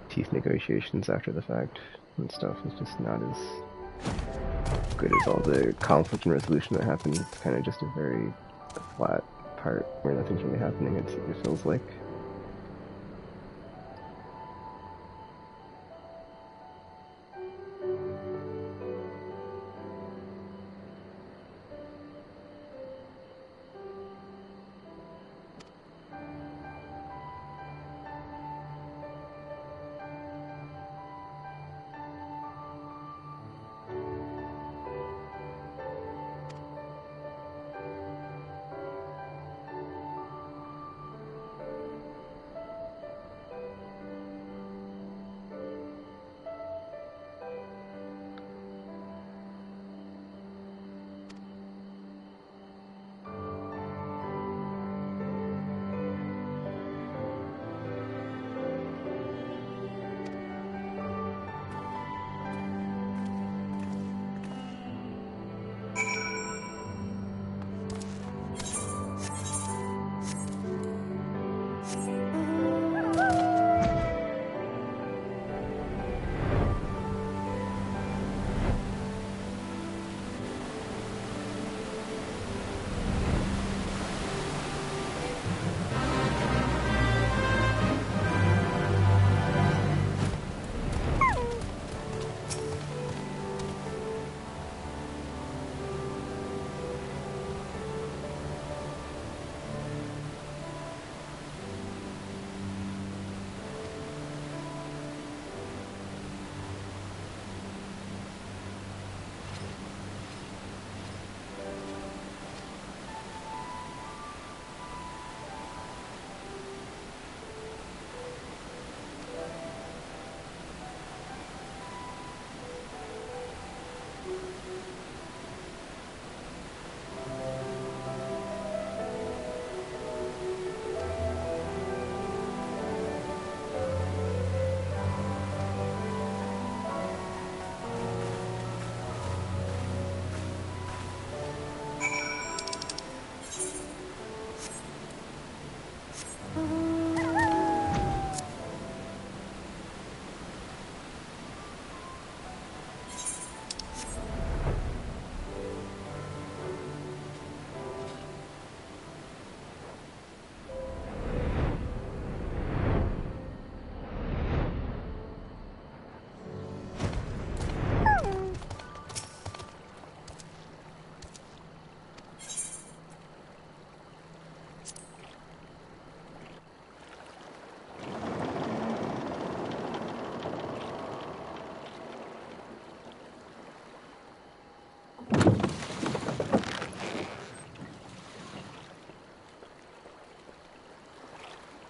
teeth negotiations after the fact and stuff is just not as good as all the conflict and resolution that happens. It's kind of just a very flat part where nothing's really happening, it feels like.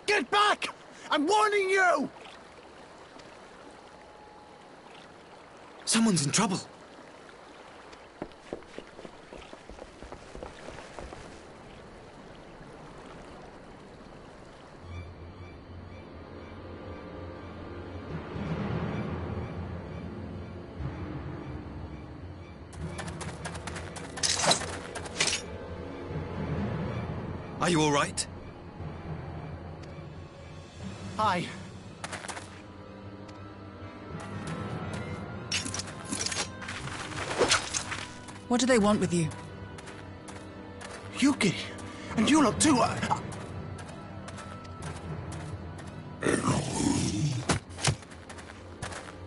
Get back! I'm warning you! Someone's in trouble. Are you all right? Hi. What do they want with you? Yuki, and you lot too.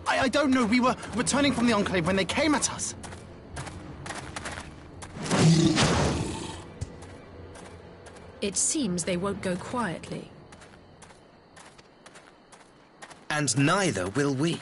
I don't know. We were returning from the Enclave when they came at us. It seems they won't go quietly. And neither will we.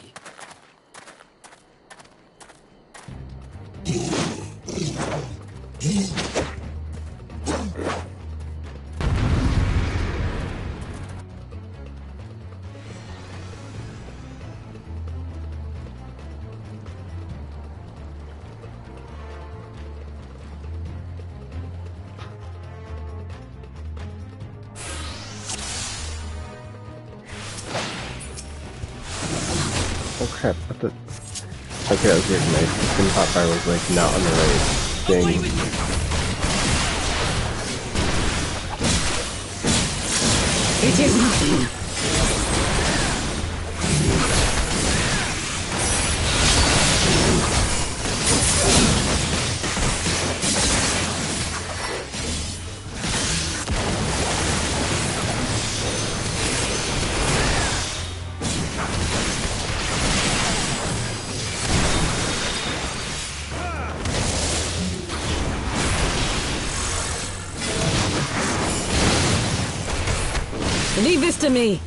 Oh crap, what the... Okay, that was weird. My spin hotfire was like not on the right thing. It is nothing. Leave this to me.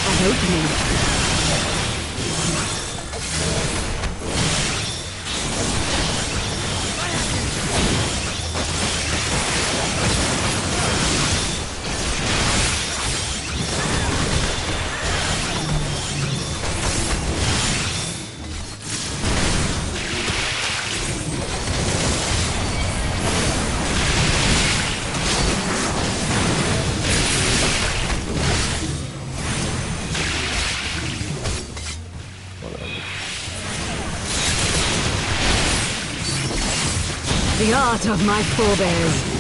An opening. The art of my forebears.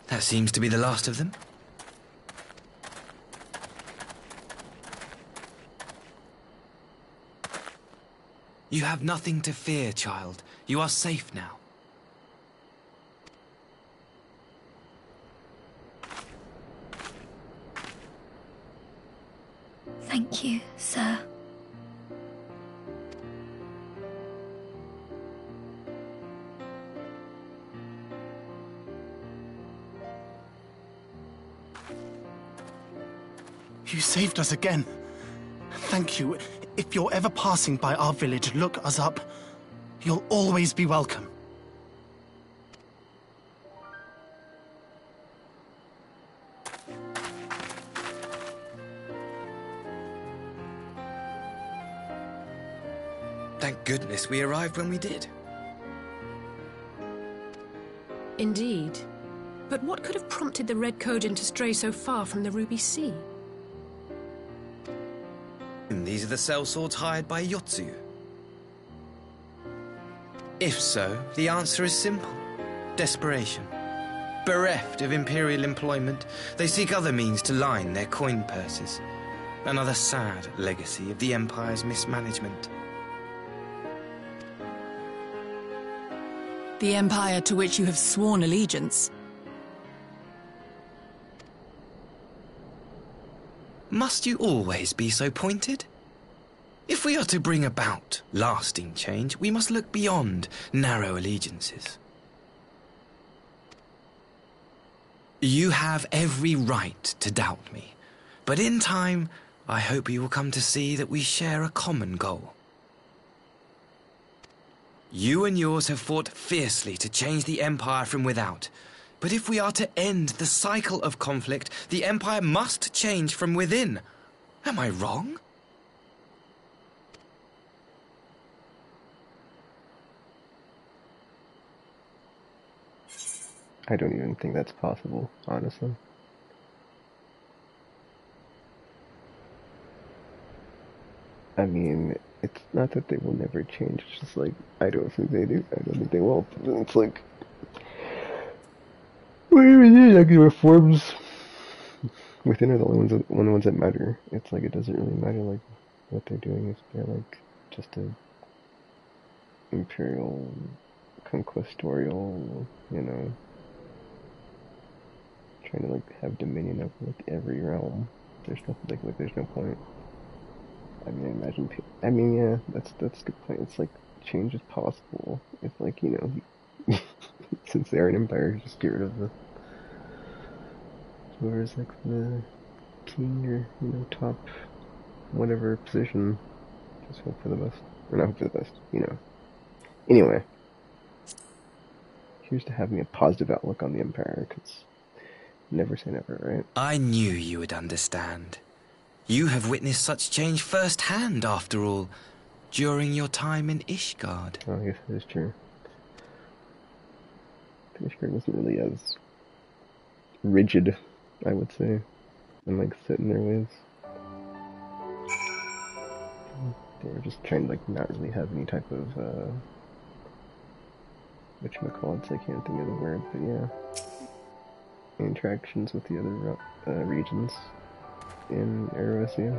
That seems to be the last of them. You have nothing to fear, child. You are safe now. Thank you, sir. You saved us again. Thank you. If you're ever passing by our village, look us up. You'll always be welcome. Thank goodness we arrived when we did. Indeed. But what could have prompted the Red Kojin to stray so far from the Ruby Sea? These are the sellswords hired by Yotsu. If so, the answer is simple. Desperation. Bereft of imperial employment, they seek other means to line their coin purses. Another sad legacy of the Empire's mismanagement. The empire to which you have sworn allegiance. Must you always be so pointed? If we are to bring about lasting change, we must look beyond narrow allegiances. You have every right to doubt me, but in time, I hope you will come to see that we share a common goal. You and yours have fought fiercely to change the Empire from without, but if we are to end the cycle of conflict, the Empire must change from within. Am I wrong? I don't even think that's possible, honestly. I mean, it's not that they will never change, it's just like, I don't think they do. I don't think they will. It's like, whatever it is, like the reforms within are the only ones that matter. It's like, it doesn't really matter, like, what they're doing if they're, like, just a imperial, conquistorial, you know, trying to, like, have dominion of, like, every realm. There's no, like, there's no point. I mean, I imagine, yeah, that's a good point. It's like, change is possible if, like, you know, since they are an empire, just get rid of the, whoever's, like, the king or, you know, top, whatever position, just hope for the best. Or not hope for the best, you know. Anyway, here's to having a positive outlook on the empire, because never say never, right? I knew you would understand. You have witnessed such change firsthand, after all, during your time in Ishgard. Oh, I guess that is true. Ishgard wasn't really as rigid, I would say, and, like, set in their ways. They were just trying to, like, not really have any type of, whatchamacallits, I can't think of the word, but yeah. Interactions with the other, regions in Eorzea.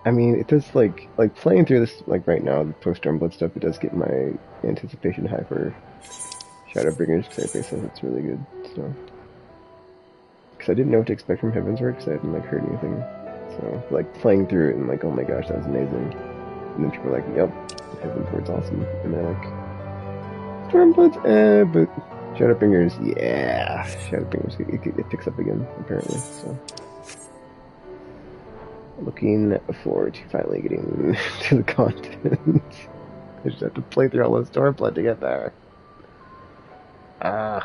I mean, it does, like playing through this, like, right now, the post-Stormblood stuff, it does get my anticipation high for Shadowbringers, because everybody says it's really good, so. Because I didn't know what to expect from Heavensward, because I hadn't, like, heard anything. So, like, playing through it and, like, oh my gosh, that was amazing. And then people are like, yep, Heavensward's awesome. And they're like, Stormblood's but Shadowbringers, yeah. Shadowbringers, it picks up again, apparently, so. Looking forward to finally getting to the content. I just have to play through all the Stormblood to get there. But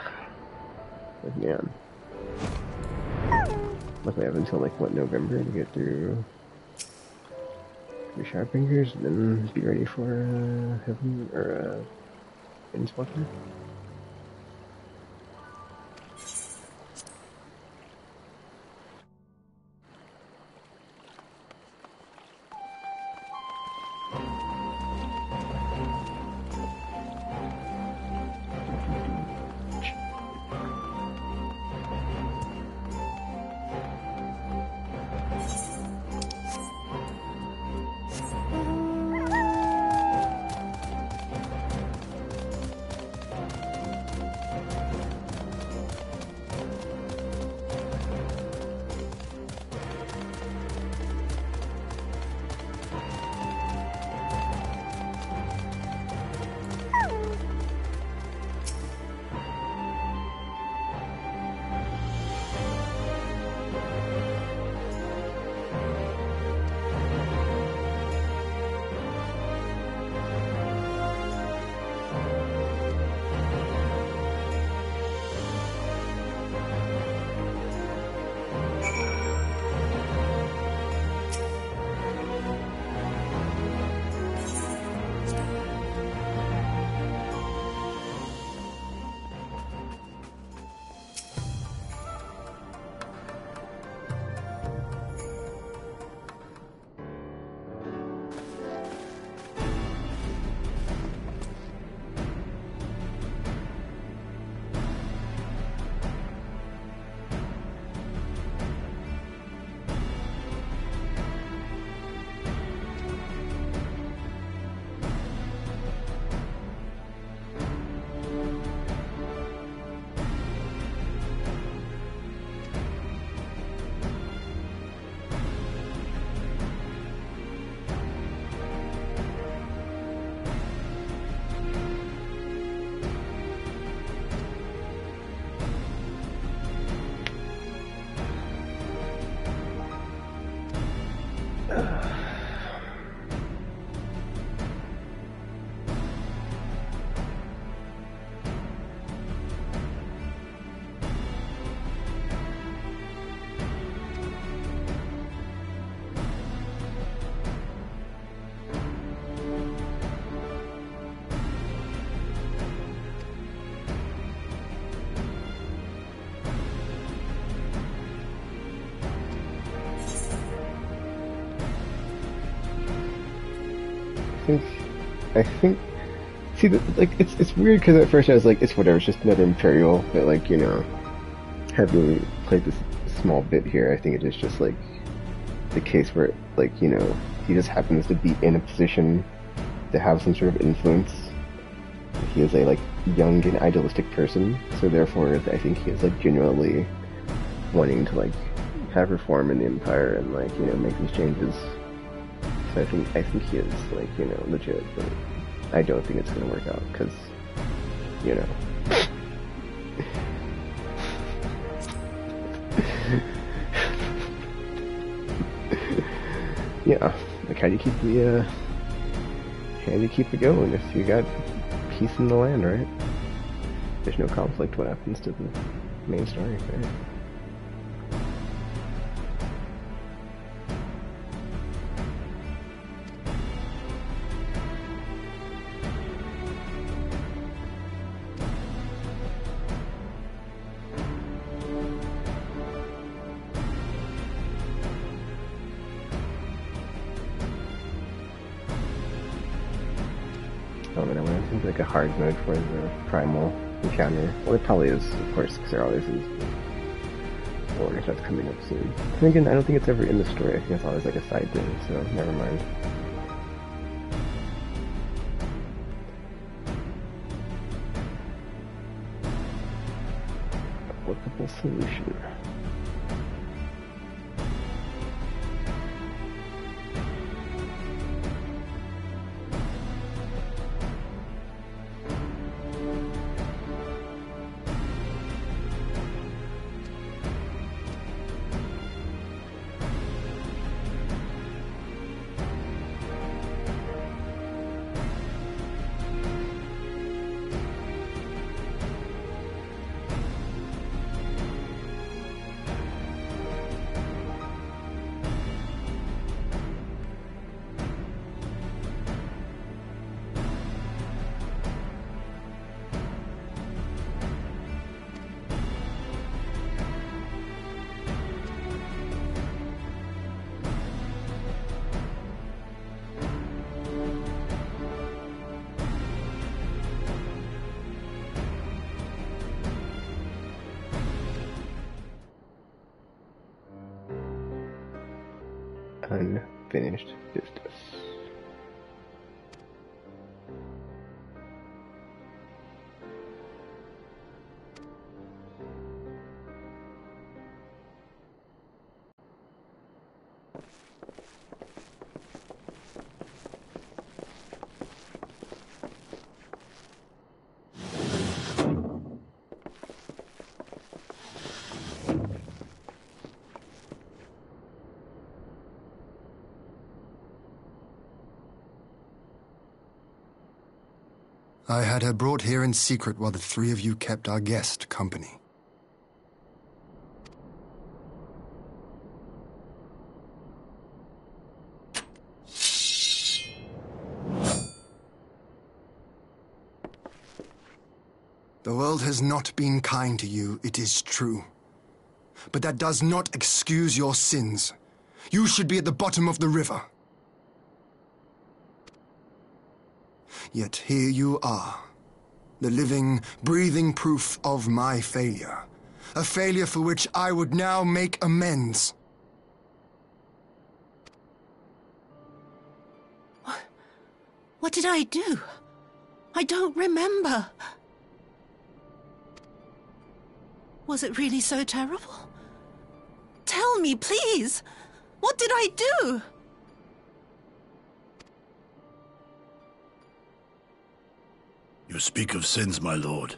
man. Luckily I have until, like, what, November to get through Shadowbringers, and then be ready for Heaven, or Innswalker. I think. See, like it's weird because at first I was like, it's whatever, it's just another Imperial. But like having played this small bit here, I think it is just like the case where like he just happens to be in a position to have some sort of influence. He is a like young and idealistic person, so therefore I think he is like genuinely wanting to like have reform in the Empire and like make these changes. So I think he is like legit, but I don't think it's gonna work out because yeah, like how do you keep it going if you got peace in the land, right? There's no conflict. What happens to the main story, right? I went into like a hard mode for the primal encounter. Well, it probably is, of course, because there always is. I wonder if that's coming up soon. And again, I don't think it's ever in the story. I think it's always like a side thing, so never mind. Applicable solution. Unfinished business. I had her brought here in secret while the three of you kept our guest company. The world has not been kind to you, it is true. But that does not excuse your sins. You should be at the bottom of the river. Yet here you are, the living, breathing proof of my failure. A failure for which I would now make amends. What did I do? I don't remember. Was it really so terrible? Tell me, please! What did I do? You speak of sins, my lord.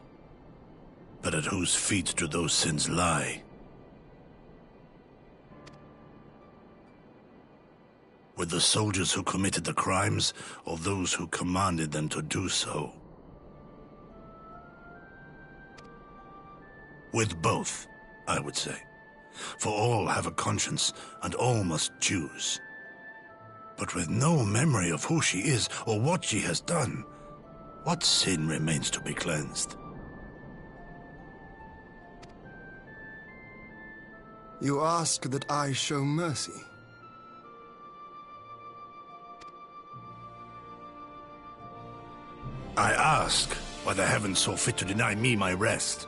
But at whose feet do those sins lie? With the soldiers who committed the crimes, or those who commanded them to do so? With both, I would say. For all have a conscience, and all must choose. But with no memory of who she is, or what she has done, what sin remains to be cleansed? You ask that I show mercy. I ask why the heavens saw fit to deny me my rest.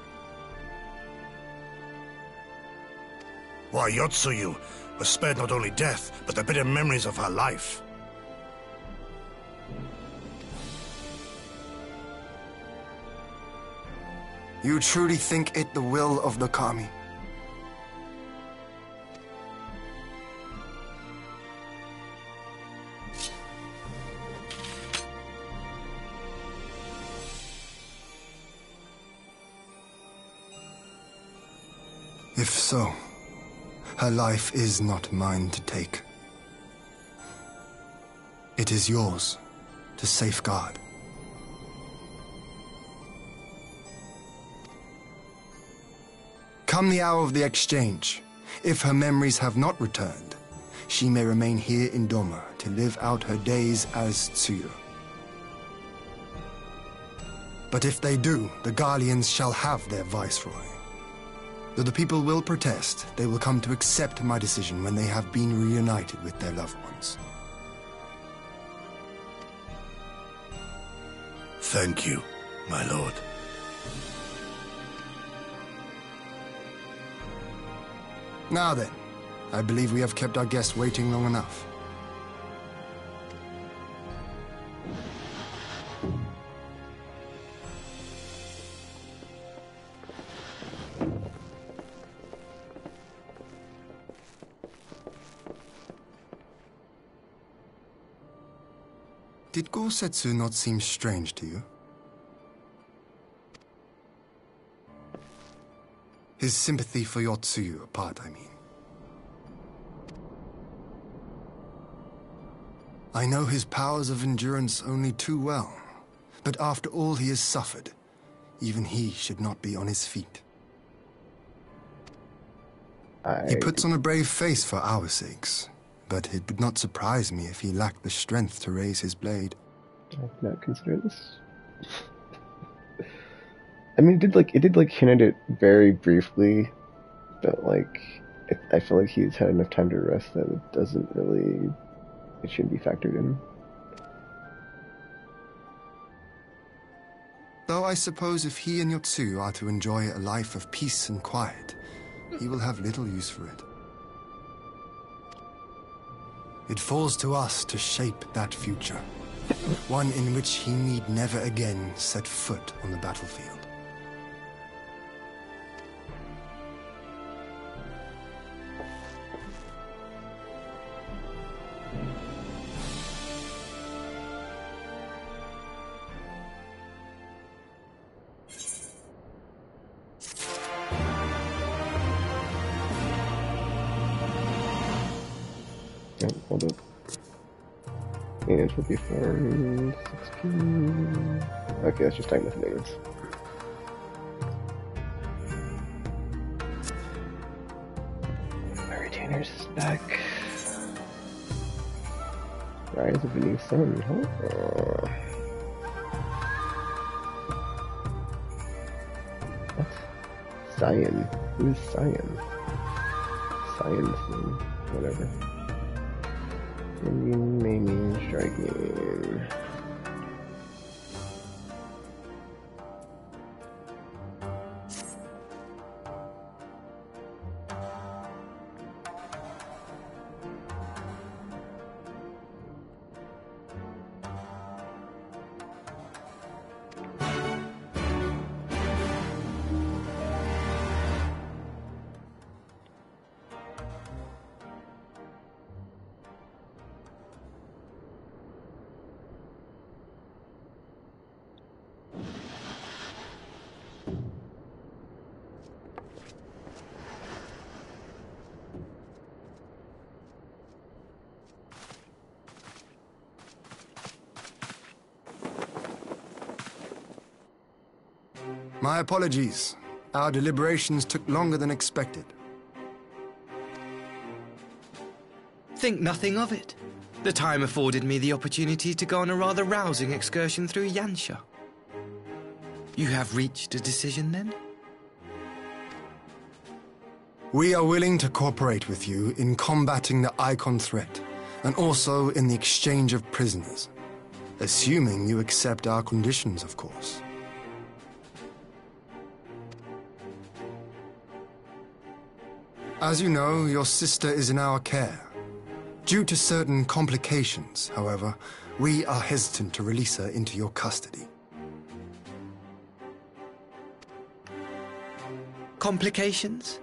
Why Yotsuyu was spared not only death, but the bitter memories of her life. You truly think it the will of the Kami? If so, her life is not mine to take. It is yours to safeguard. Come the hour of the exchange, if her memories have not returned, she may remain here in Doma to live out her days as Tsuyu. But if they do, the Guardians shall have their viceroy. Though the people will protest, they will come to accept my decision when they have been reunited with their loved ones. Thank you, my lord. Now then, I believe we have kept our guest waiting long enough. Did Gosetsu not seem strange to you? His sympathy for Yotsuyu apart, I mean. I know his powers of endurance only too well, but after all he has suffered, even he should not be on his feet. He puts on a brave face for our sakes, but it would not surprise me if he lacked the strength to raise his blade. I've not considered this. I mean, it did hint at it very briefly, but I feel like he's had enough time to rest that it shouldn't be factored in. Though I suppose if he and Yotsuyu are to enjoy a life of peace and quiet, he will have little use for it. It falls to us to shape that future, one in which he need never again set foot on the battlefield. Hold up. Maintenance will be 416. Okay, that's just time with maintenance. My retainers is back. Rise of the new sun, huh? What? Cyan. Who is Cyan? Cyan thing. Whatever. Indian maiming, striking. My apologies. Our deliberations took longer than expected. Think nothing of it. The time afforded me the opportunity to go on a rather rousing excursion through Yansha. You have reached a decision, then? We are willing to cooperate with you in combating the Icon threat, and also in the exchange of prisoners. Assuming you accept our conditions, of course. As you know, your sister is in our care. Due to certain complications, however, we are hesitant to release her into your custody. Complications?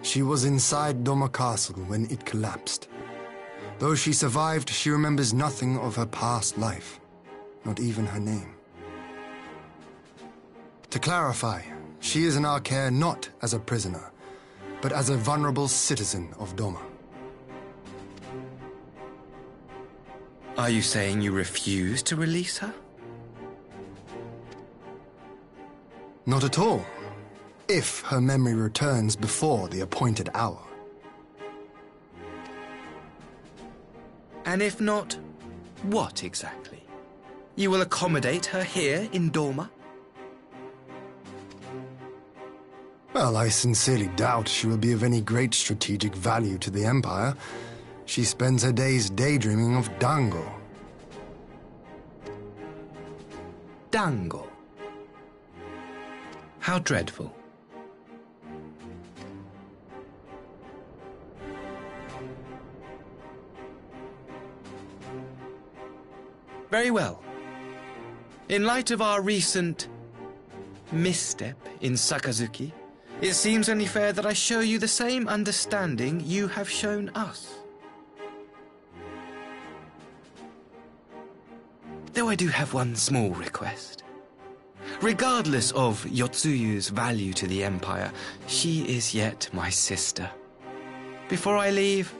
She was inside Doma Castle when it collapsed. Though she survived, she remembers nothing of her past life, not even her name. To clarify, she is in our care not as a prisoner, but as a vulnerable citizen of Doma. Are you saying you refuse to release her? Not at all. If her memory returns before the appointed hour. And if not, what exactly? You will accommodate her here in Doma? Well, I sincerely doubt she will be of any great strategic value to the Empire. She spends her days daydreaming of Dango. Dango? How dreadful. Very well. In light of our recent misstep in Sakazuki, it seems only fair that I show you the same understanding you have shown us. Though I do have one small request. Regardless of Yotsuyu's value to the Empire, she is yet my sister. Before I leave,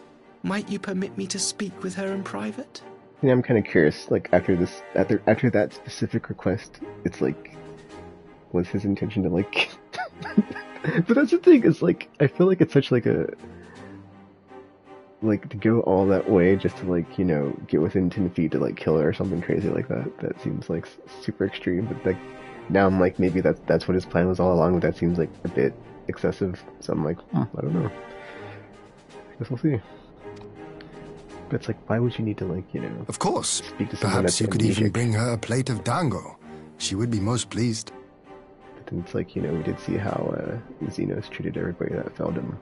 might you permit me to speak with her in private? Yeah, I'm kind of curious. Like after that specific request, it's like, was his intention to like? But that's the thing. Is like I feel like it's such like a like to go all that way just to like get within 10 feet to like kill her or something crazy like that. That seems like super extreme. But like now I'm like maybe that's what his plan was all along. But that seems like a bit excessive. So I'm like, I don't know. I guess we'll see. But it's like, why would you need to like, Of course. Speak to someone Perhaps that's you could even amnesic? bring her a plate of dango. She would be most pleased. But then it's like, we did see how Xenos treated everybody that failed him.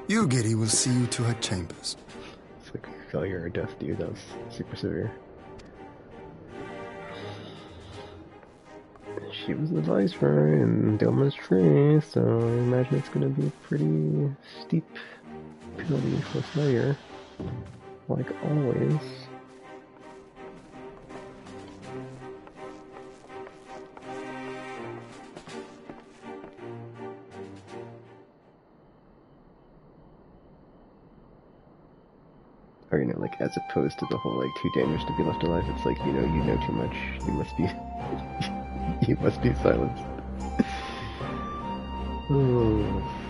Yugiri will see you to her chambers. It's like failure or death, dude. That was super severe. She was the viceroy in Doma's tree, so I imagine it's gonna be a pretty steep penalty for failure, like always. Or like as opposed to the whole like too dangerous to be left alive, it's like you know too much. You must be you must be silenced. Oh.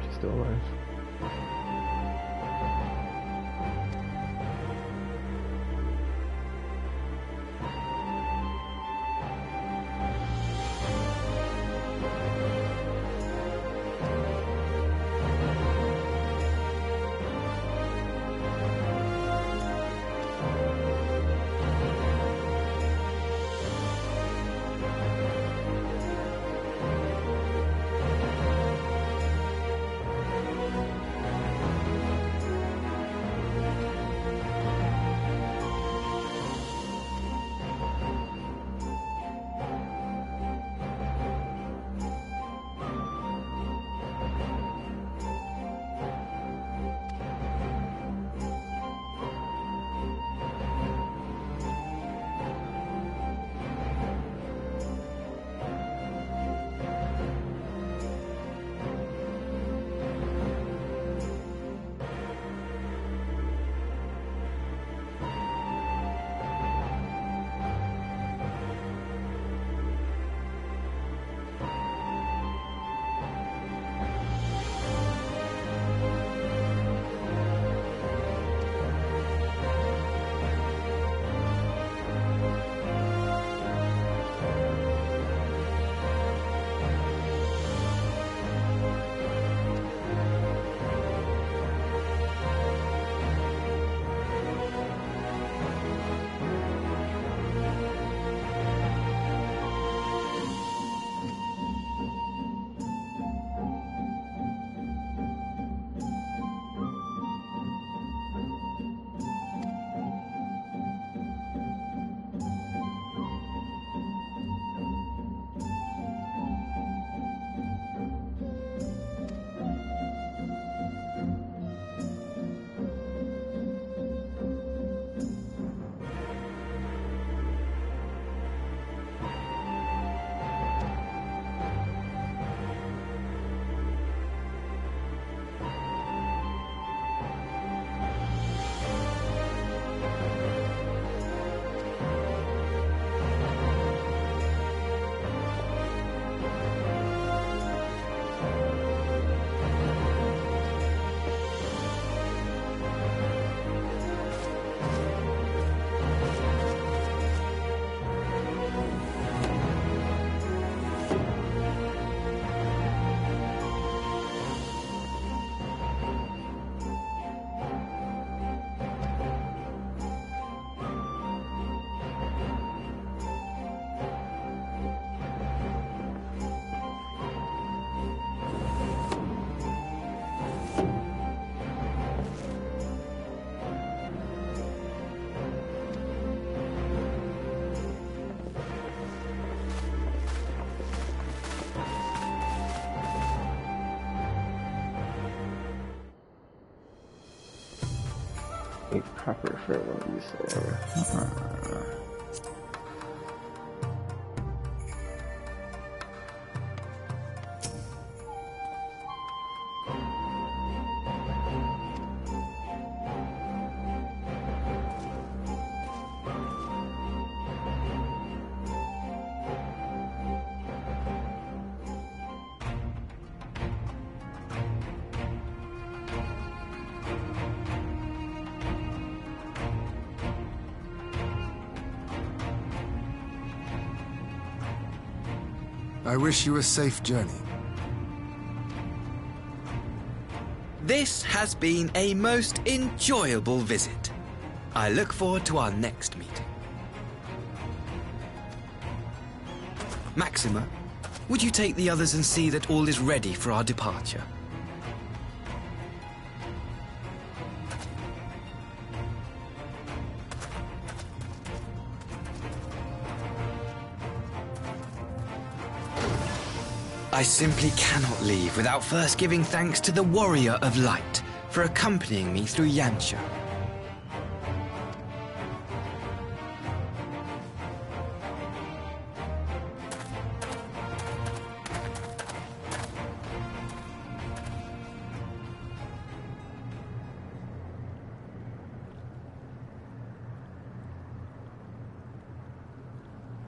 She's still alive. A proper farewell, you say. I wish you a safe journey. This has been a most enjoyable visit. I look forward to our next meeting. Maxima, would you take the others and see that all is ready for our departure? I simply cannot leave without first giving thanks to the Warrior of Light for accompanying me through Yansha.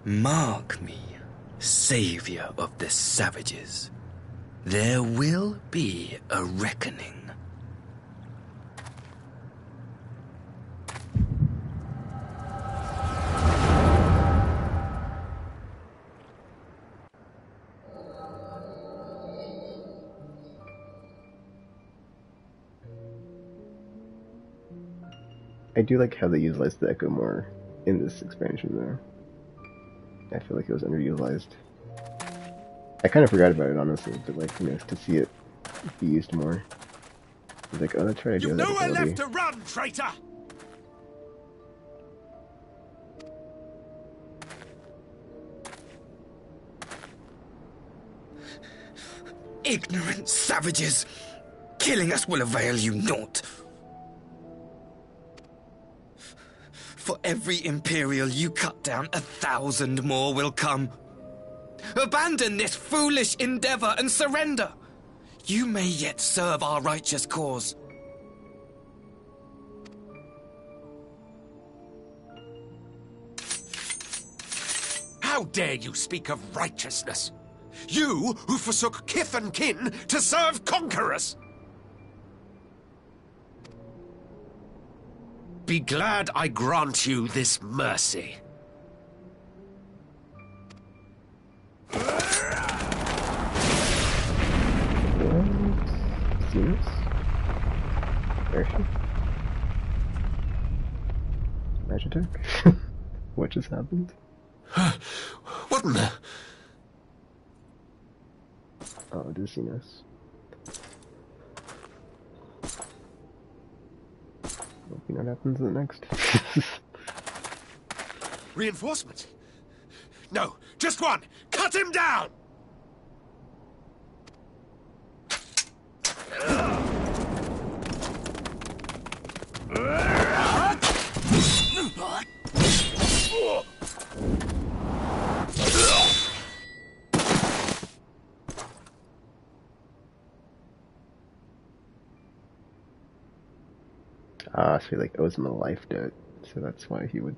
Mark me, savior of the savages. There will be a reckoning. I do like how they utilized the Echo more in this expansion, though. I feel like it was underutilized. I kind of forgot about it, honestly, but like, you know, to see it be used more. I was like, oh, that's right, I do have that ability. You've nowhere left to run, traitor! Ignorant savages! Killing us will avail you naught. For every Imperial you cut down, 1,000 more will come. Abandon this foolish endeavor and surrender. You may yet serve our righteous cause. How dare you speak of righteousness? You who forsook kith and kin to serve conquerors! Be glad I grant you this mercy. Magic attack? What just happened? What in the... Oh, dizziness. We'll see what happens next. Reinforcements? No, just one! Cut him down! So he like owes him a life debt, so that's why he would.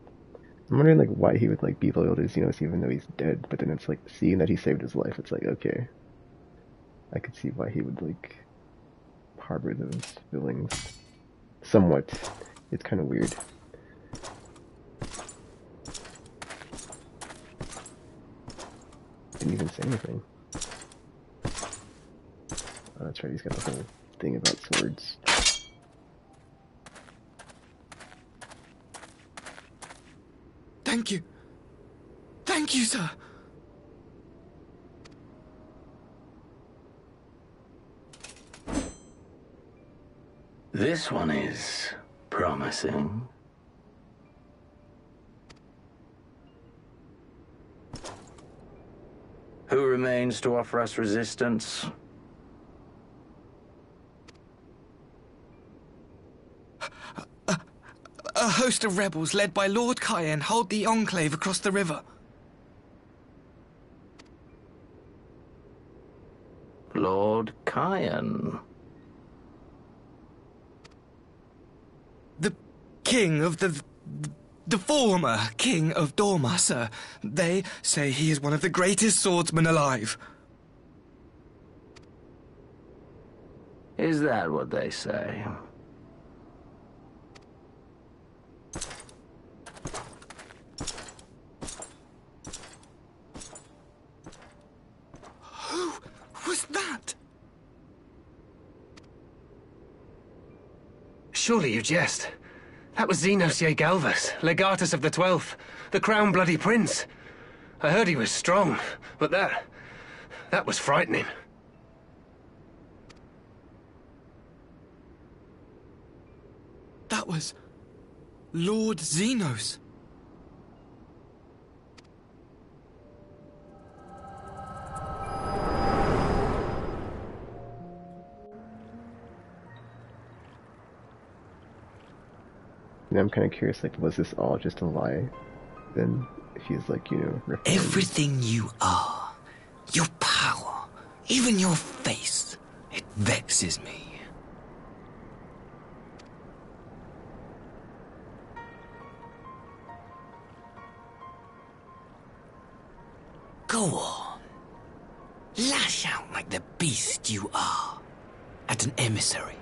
I'm wondering like why he would like be loyal to Xenos even though he's dead. But then it's like seeing that he saved his life, it's like okay, I could see why he would like harbor those feelings. Somewhat, it's kind of weird. Didn't even say anything. Oh, that's right. He's got the whole thing about swords. Thank you. Thank you, sir. This one is promising. Who remains to offer us resistance? A host of rebels led by Lord Cayenne hold the Enclave across the river. Lord Cayenne? The king of the former king of Dorma, sir. They say he is one of the greatest swordsmen alive. Is that what they say? Who was that? Surely you jest. That was Xenos Galvus, legatus of the 12th, the Crown Bloody Prince. I heard he was strong, but that was frightening. That was Lord Xenos. And I'm kind of curious, like, was this all just a lie? Then, if he's like, you know, reformed. Everything you are, your power, even your face, it vexes me. Go on. Lash out like the beast you are at an emissary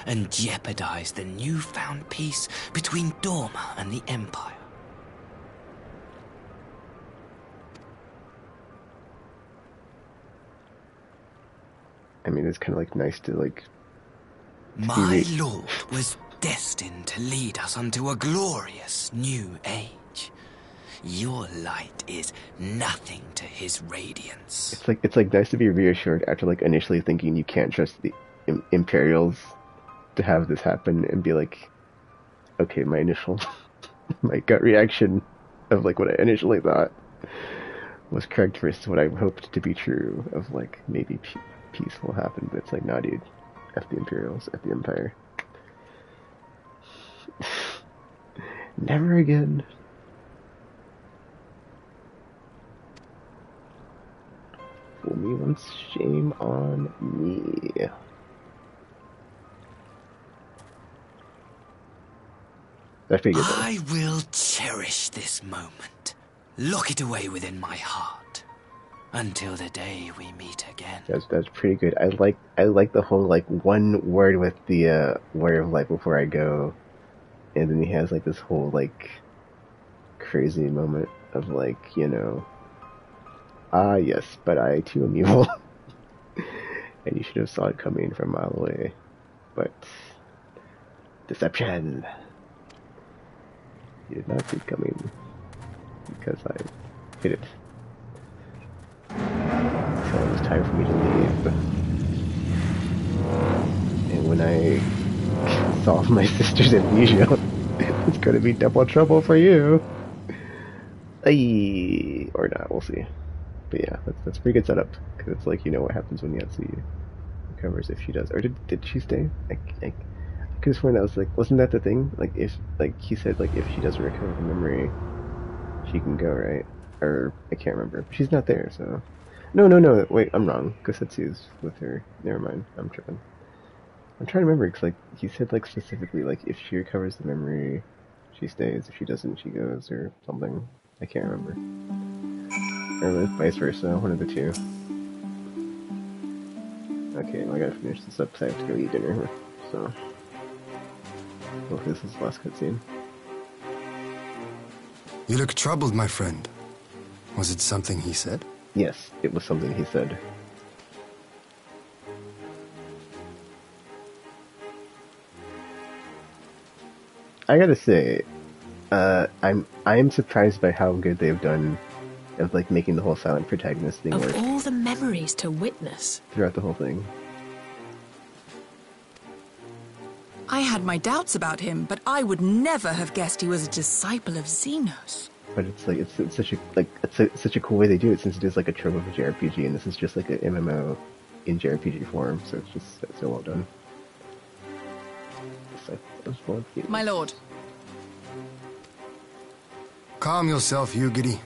and jeopardize the newfound peace between Dorma and the Empire. I mean, it's kind of like nice to like. My lord was destined to lead us unto a glorious new age. Your light is nothing to his radiance. It's like nice to be reassured after like initially thinking you can't trust the Imperials to have this happen and be like, okay, my initial my gut reaction of like what I initially thought was correct versus what I hoped to be true of like maybe peace will happen, but it's like, nah, dude, F the Imperials, F the Empire. Never again. Fool me once, shame on me. I will cherish this moment, lock it away within my heart, until the day we meet again. That's pretty good. I like the whole like one word with the word of like before I go, and then he has like this whole like crazy moment of like, you know, ah yes, but I too am evil, and you should have saw it coming from a mile away, but deception. You did not see it coming because I hit it. So it was time for me to leave. And when I solve my sister's amnesia, it's going to be double trouble for you. Aye. Or not, we'll see. But yeah, that's a pretty good setup. Because it's like, you know what happens when Yahtzee recovers if she does. Or did she stay? I could have sworn that was like, wasn't that the thing? Like, if, like, he said, like, if she doesn't recover the memory, she can go, right? Or, I can't remember. She's not there, so. No, wait, I'm wrong. Gosetsu's with her. Never mind, I'm tripping. I'm trying to remember, because, like, he said, like, specifically, like, if she recovers the memory, she stays. If she doesn't, she goes, or something. I can't remember. Or vice versa, one of the two. Okay, well, I gotta finish this up, because I have to go eat dinner, so. Hopefully this is the last cutscene. You look troubled, my friend. Was it something he said? Yes, it was something he said. I gotta say, I'm surprised by how good they've done of like making the whole silent protagonist thing work. Of all the memories to witness throughout the whole thing. I had my doubts about him, but I would never have guessed he was a disciple of Xenos. But it's like it's such a cool way they do it, since it is like a trope of a JRPG, and this is just like an MMO in JRPG form, so it's just so well done. My lord. Calm yourself, Ugidi.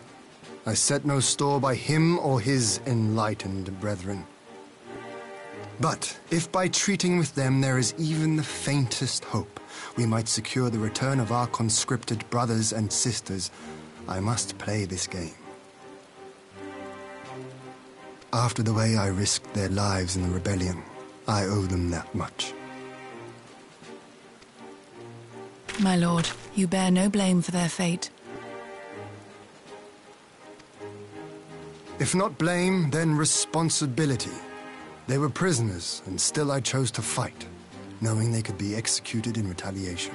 I set no store by him or his enlightened brethren. But if by treating with them there is even the faintest hope we might secure the return of our conscripted brothers and sisters, I must play this game. After the way I risked their lives in the rebellion, I owe them that much. My lord, you bear no blame for their fate. If not blame, then responsibility. They were prisoners, and still I chose to fight, knowing they could be executed in retaliation.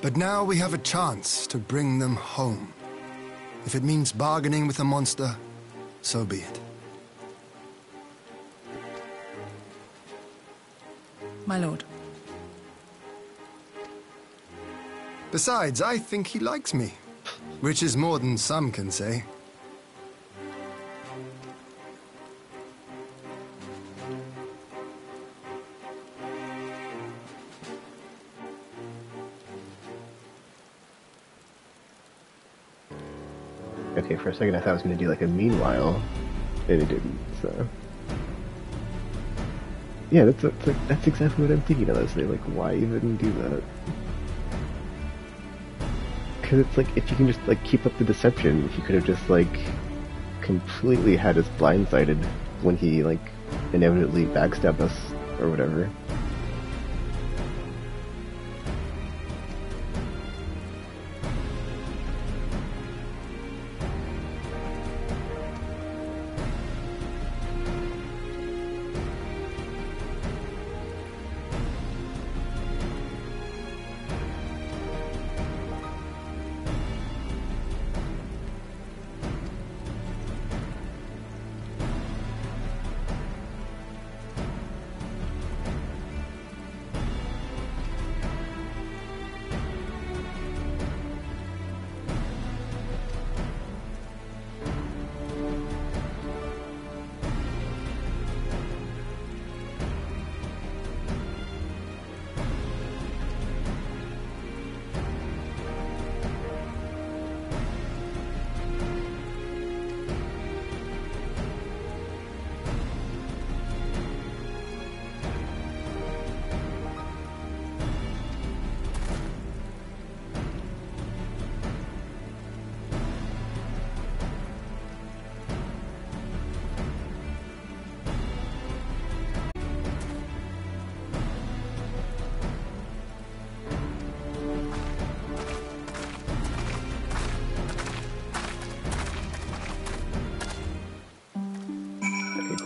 But now we have a chance to bring them home. If it means bargaining with a monster, so be it. My lord. Besides, I think he likes me, which is more than some can say. Okay, for a second I thought I was going to do like a meanwhile, and it didn't, so... Yeah, that's exactly what I'm thinking, honestly. Like, why even do that? Because it's like, if you can just like keep up the deception, if you could have just like completely had us blindsided when he like inevitably backstabbed us or whatever.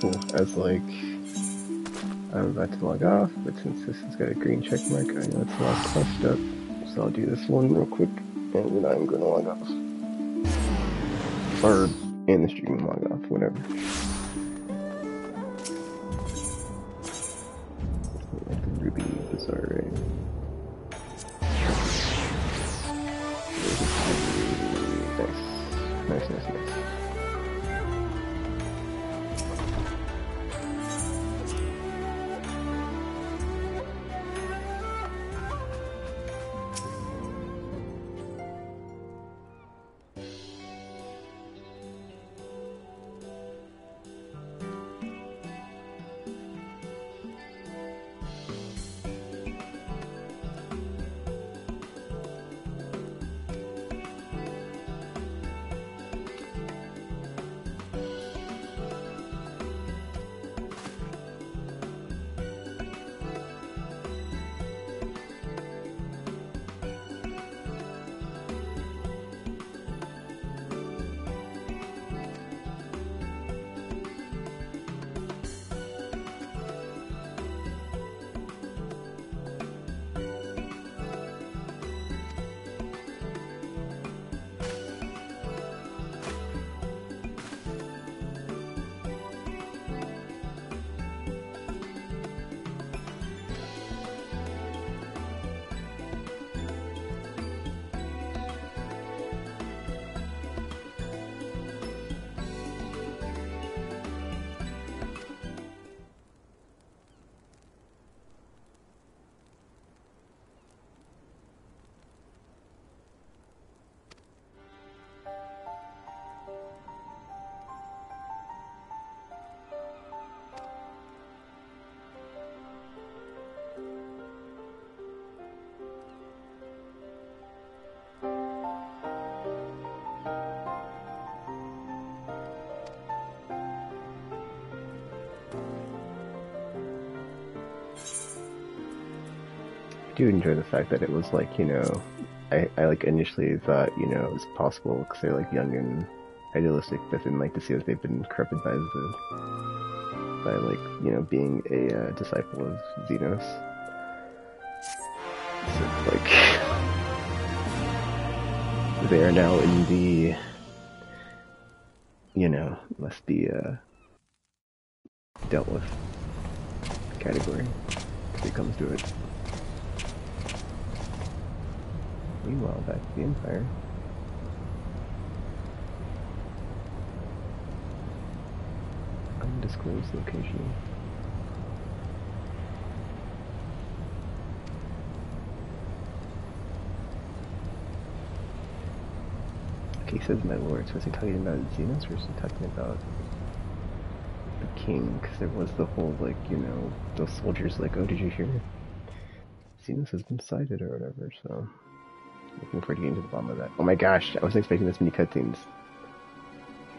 Cool. I was like, I'm about to log off, but since this has got a green check mark, I know it's the last quest step, so I'll do this one real quick, and then I'm going to log off. Or in the stream, log off, whatever. Like the Ruby Bazaar, right? Nice. Nice. do enjoy the fact that it was like, you know, I like initially thought, you know, it was possible because they're like young and idealistic, but then like to see that they've been corrupted by like, you know, being a disciple of Xenos. So like they are now in the, you know, must be dealt with category if it comes to it. Meanwhile, back to the Empire. Undisclosed location. Okay, he says my lord, so is he talking about Xenos or is he talking about the king? Because there was the whole, like, you know, those soldiers like, oh, did you hear? Xenos has been sighted or whatever, so looking forward to getting to the bottom of that. Oh my gosh, I wasn't expecting this many cutscenes.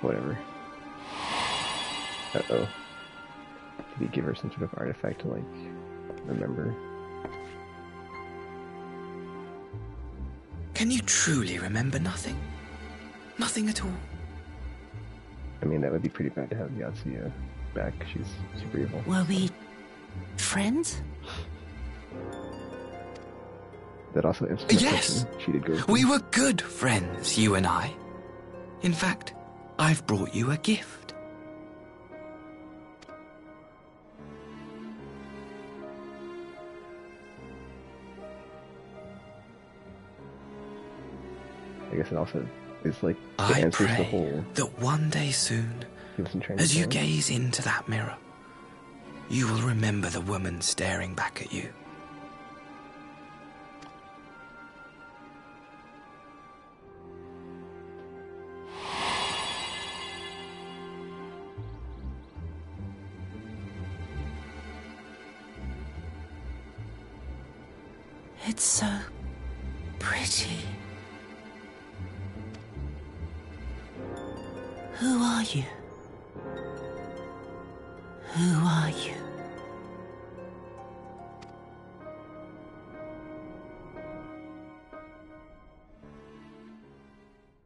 Whatever. Uh-oh. Did he give her some sort of artifact to, like, remember? Can you truly remember nothing? Nothing at all? I mean, that would be pretty bad to have Yatsuya back. She's super evil. Were we friends? That also answers my yes! question. She did go. We were good friends, you and I. In fact, I've brought you a gift. I guess it also is like it I answers pray the whole. that one day soon, as you gaze into that mirror, you will remember the woman staring back at you. It's so pretty. Who are you? Who are you?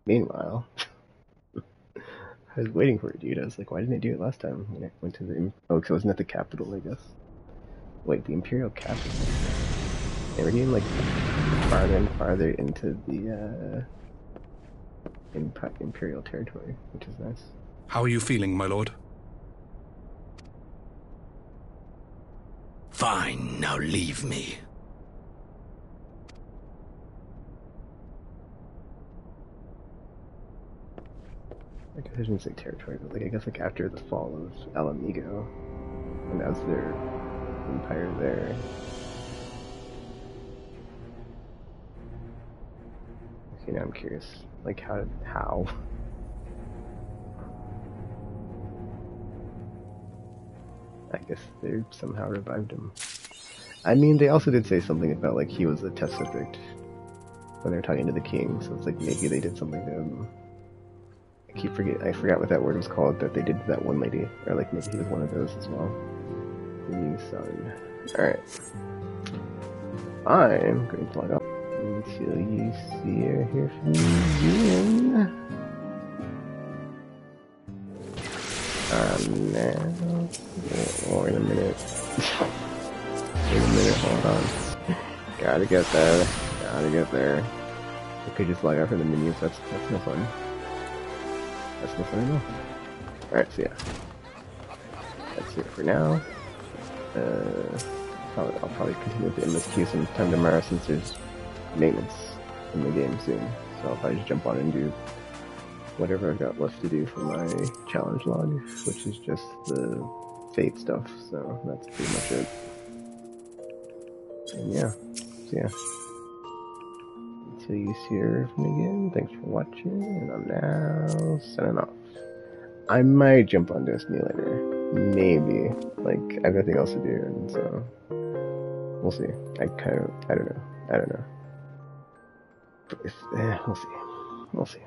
Meanwhile, I was waiting for it, dude. I was like, why didn't I do it last time when I went to the... Oh, because I wasn't at the capital, I guess. Wait, the Imperial capital? Yeah, we're getting, like, farther and farther into the, Imperial territory, which is nice. How are you feeling, my lord? Fine, now leave me. I guess I shouldn't say territory, but like I guess like after the fall of Alamigo, and as their empire there. Okay, now I'm curious, like how? I guess they somehow revived him. I mean, they also did say something about like he was a test subject when they were talking to the king, so it's like maybe they did something to him. I forgot what that word was called that they did to that one lady, or like maybe he was one of those as well. The new son. Alright. I'm going to log up until you see or hear from me again. Now. Or in a minute. In a minute, hold on. Gotta get there. Gotta get there. I could just log out from the menus, that's no fun. That's no fun at all. Alright, so yeah. That's it for now. I'll probably continue with the endless queue sometime tomorrow since there's maintenance in the game soon. So I'll probably just jump on and do whatever I've got left to do for my challenge log, which is just the fate stuff, so that's pretty much it. And yeah, so yeah. Until you see her from again, thanks for watching, and I'm now signing off. I might jump on Destiny later. Maybe. Like, I have nothing else to do, and so we'll see. I don't know. But we'll see. We'll see.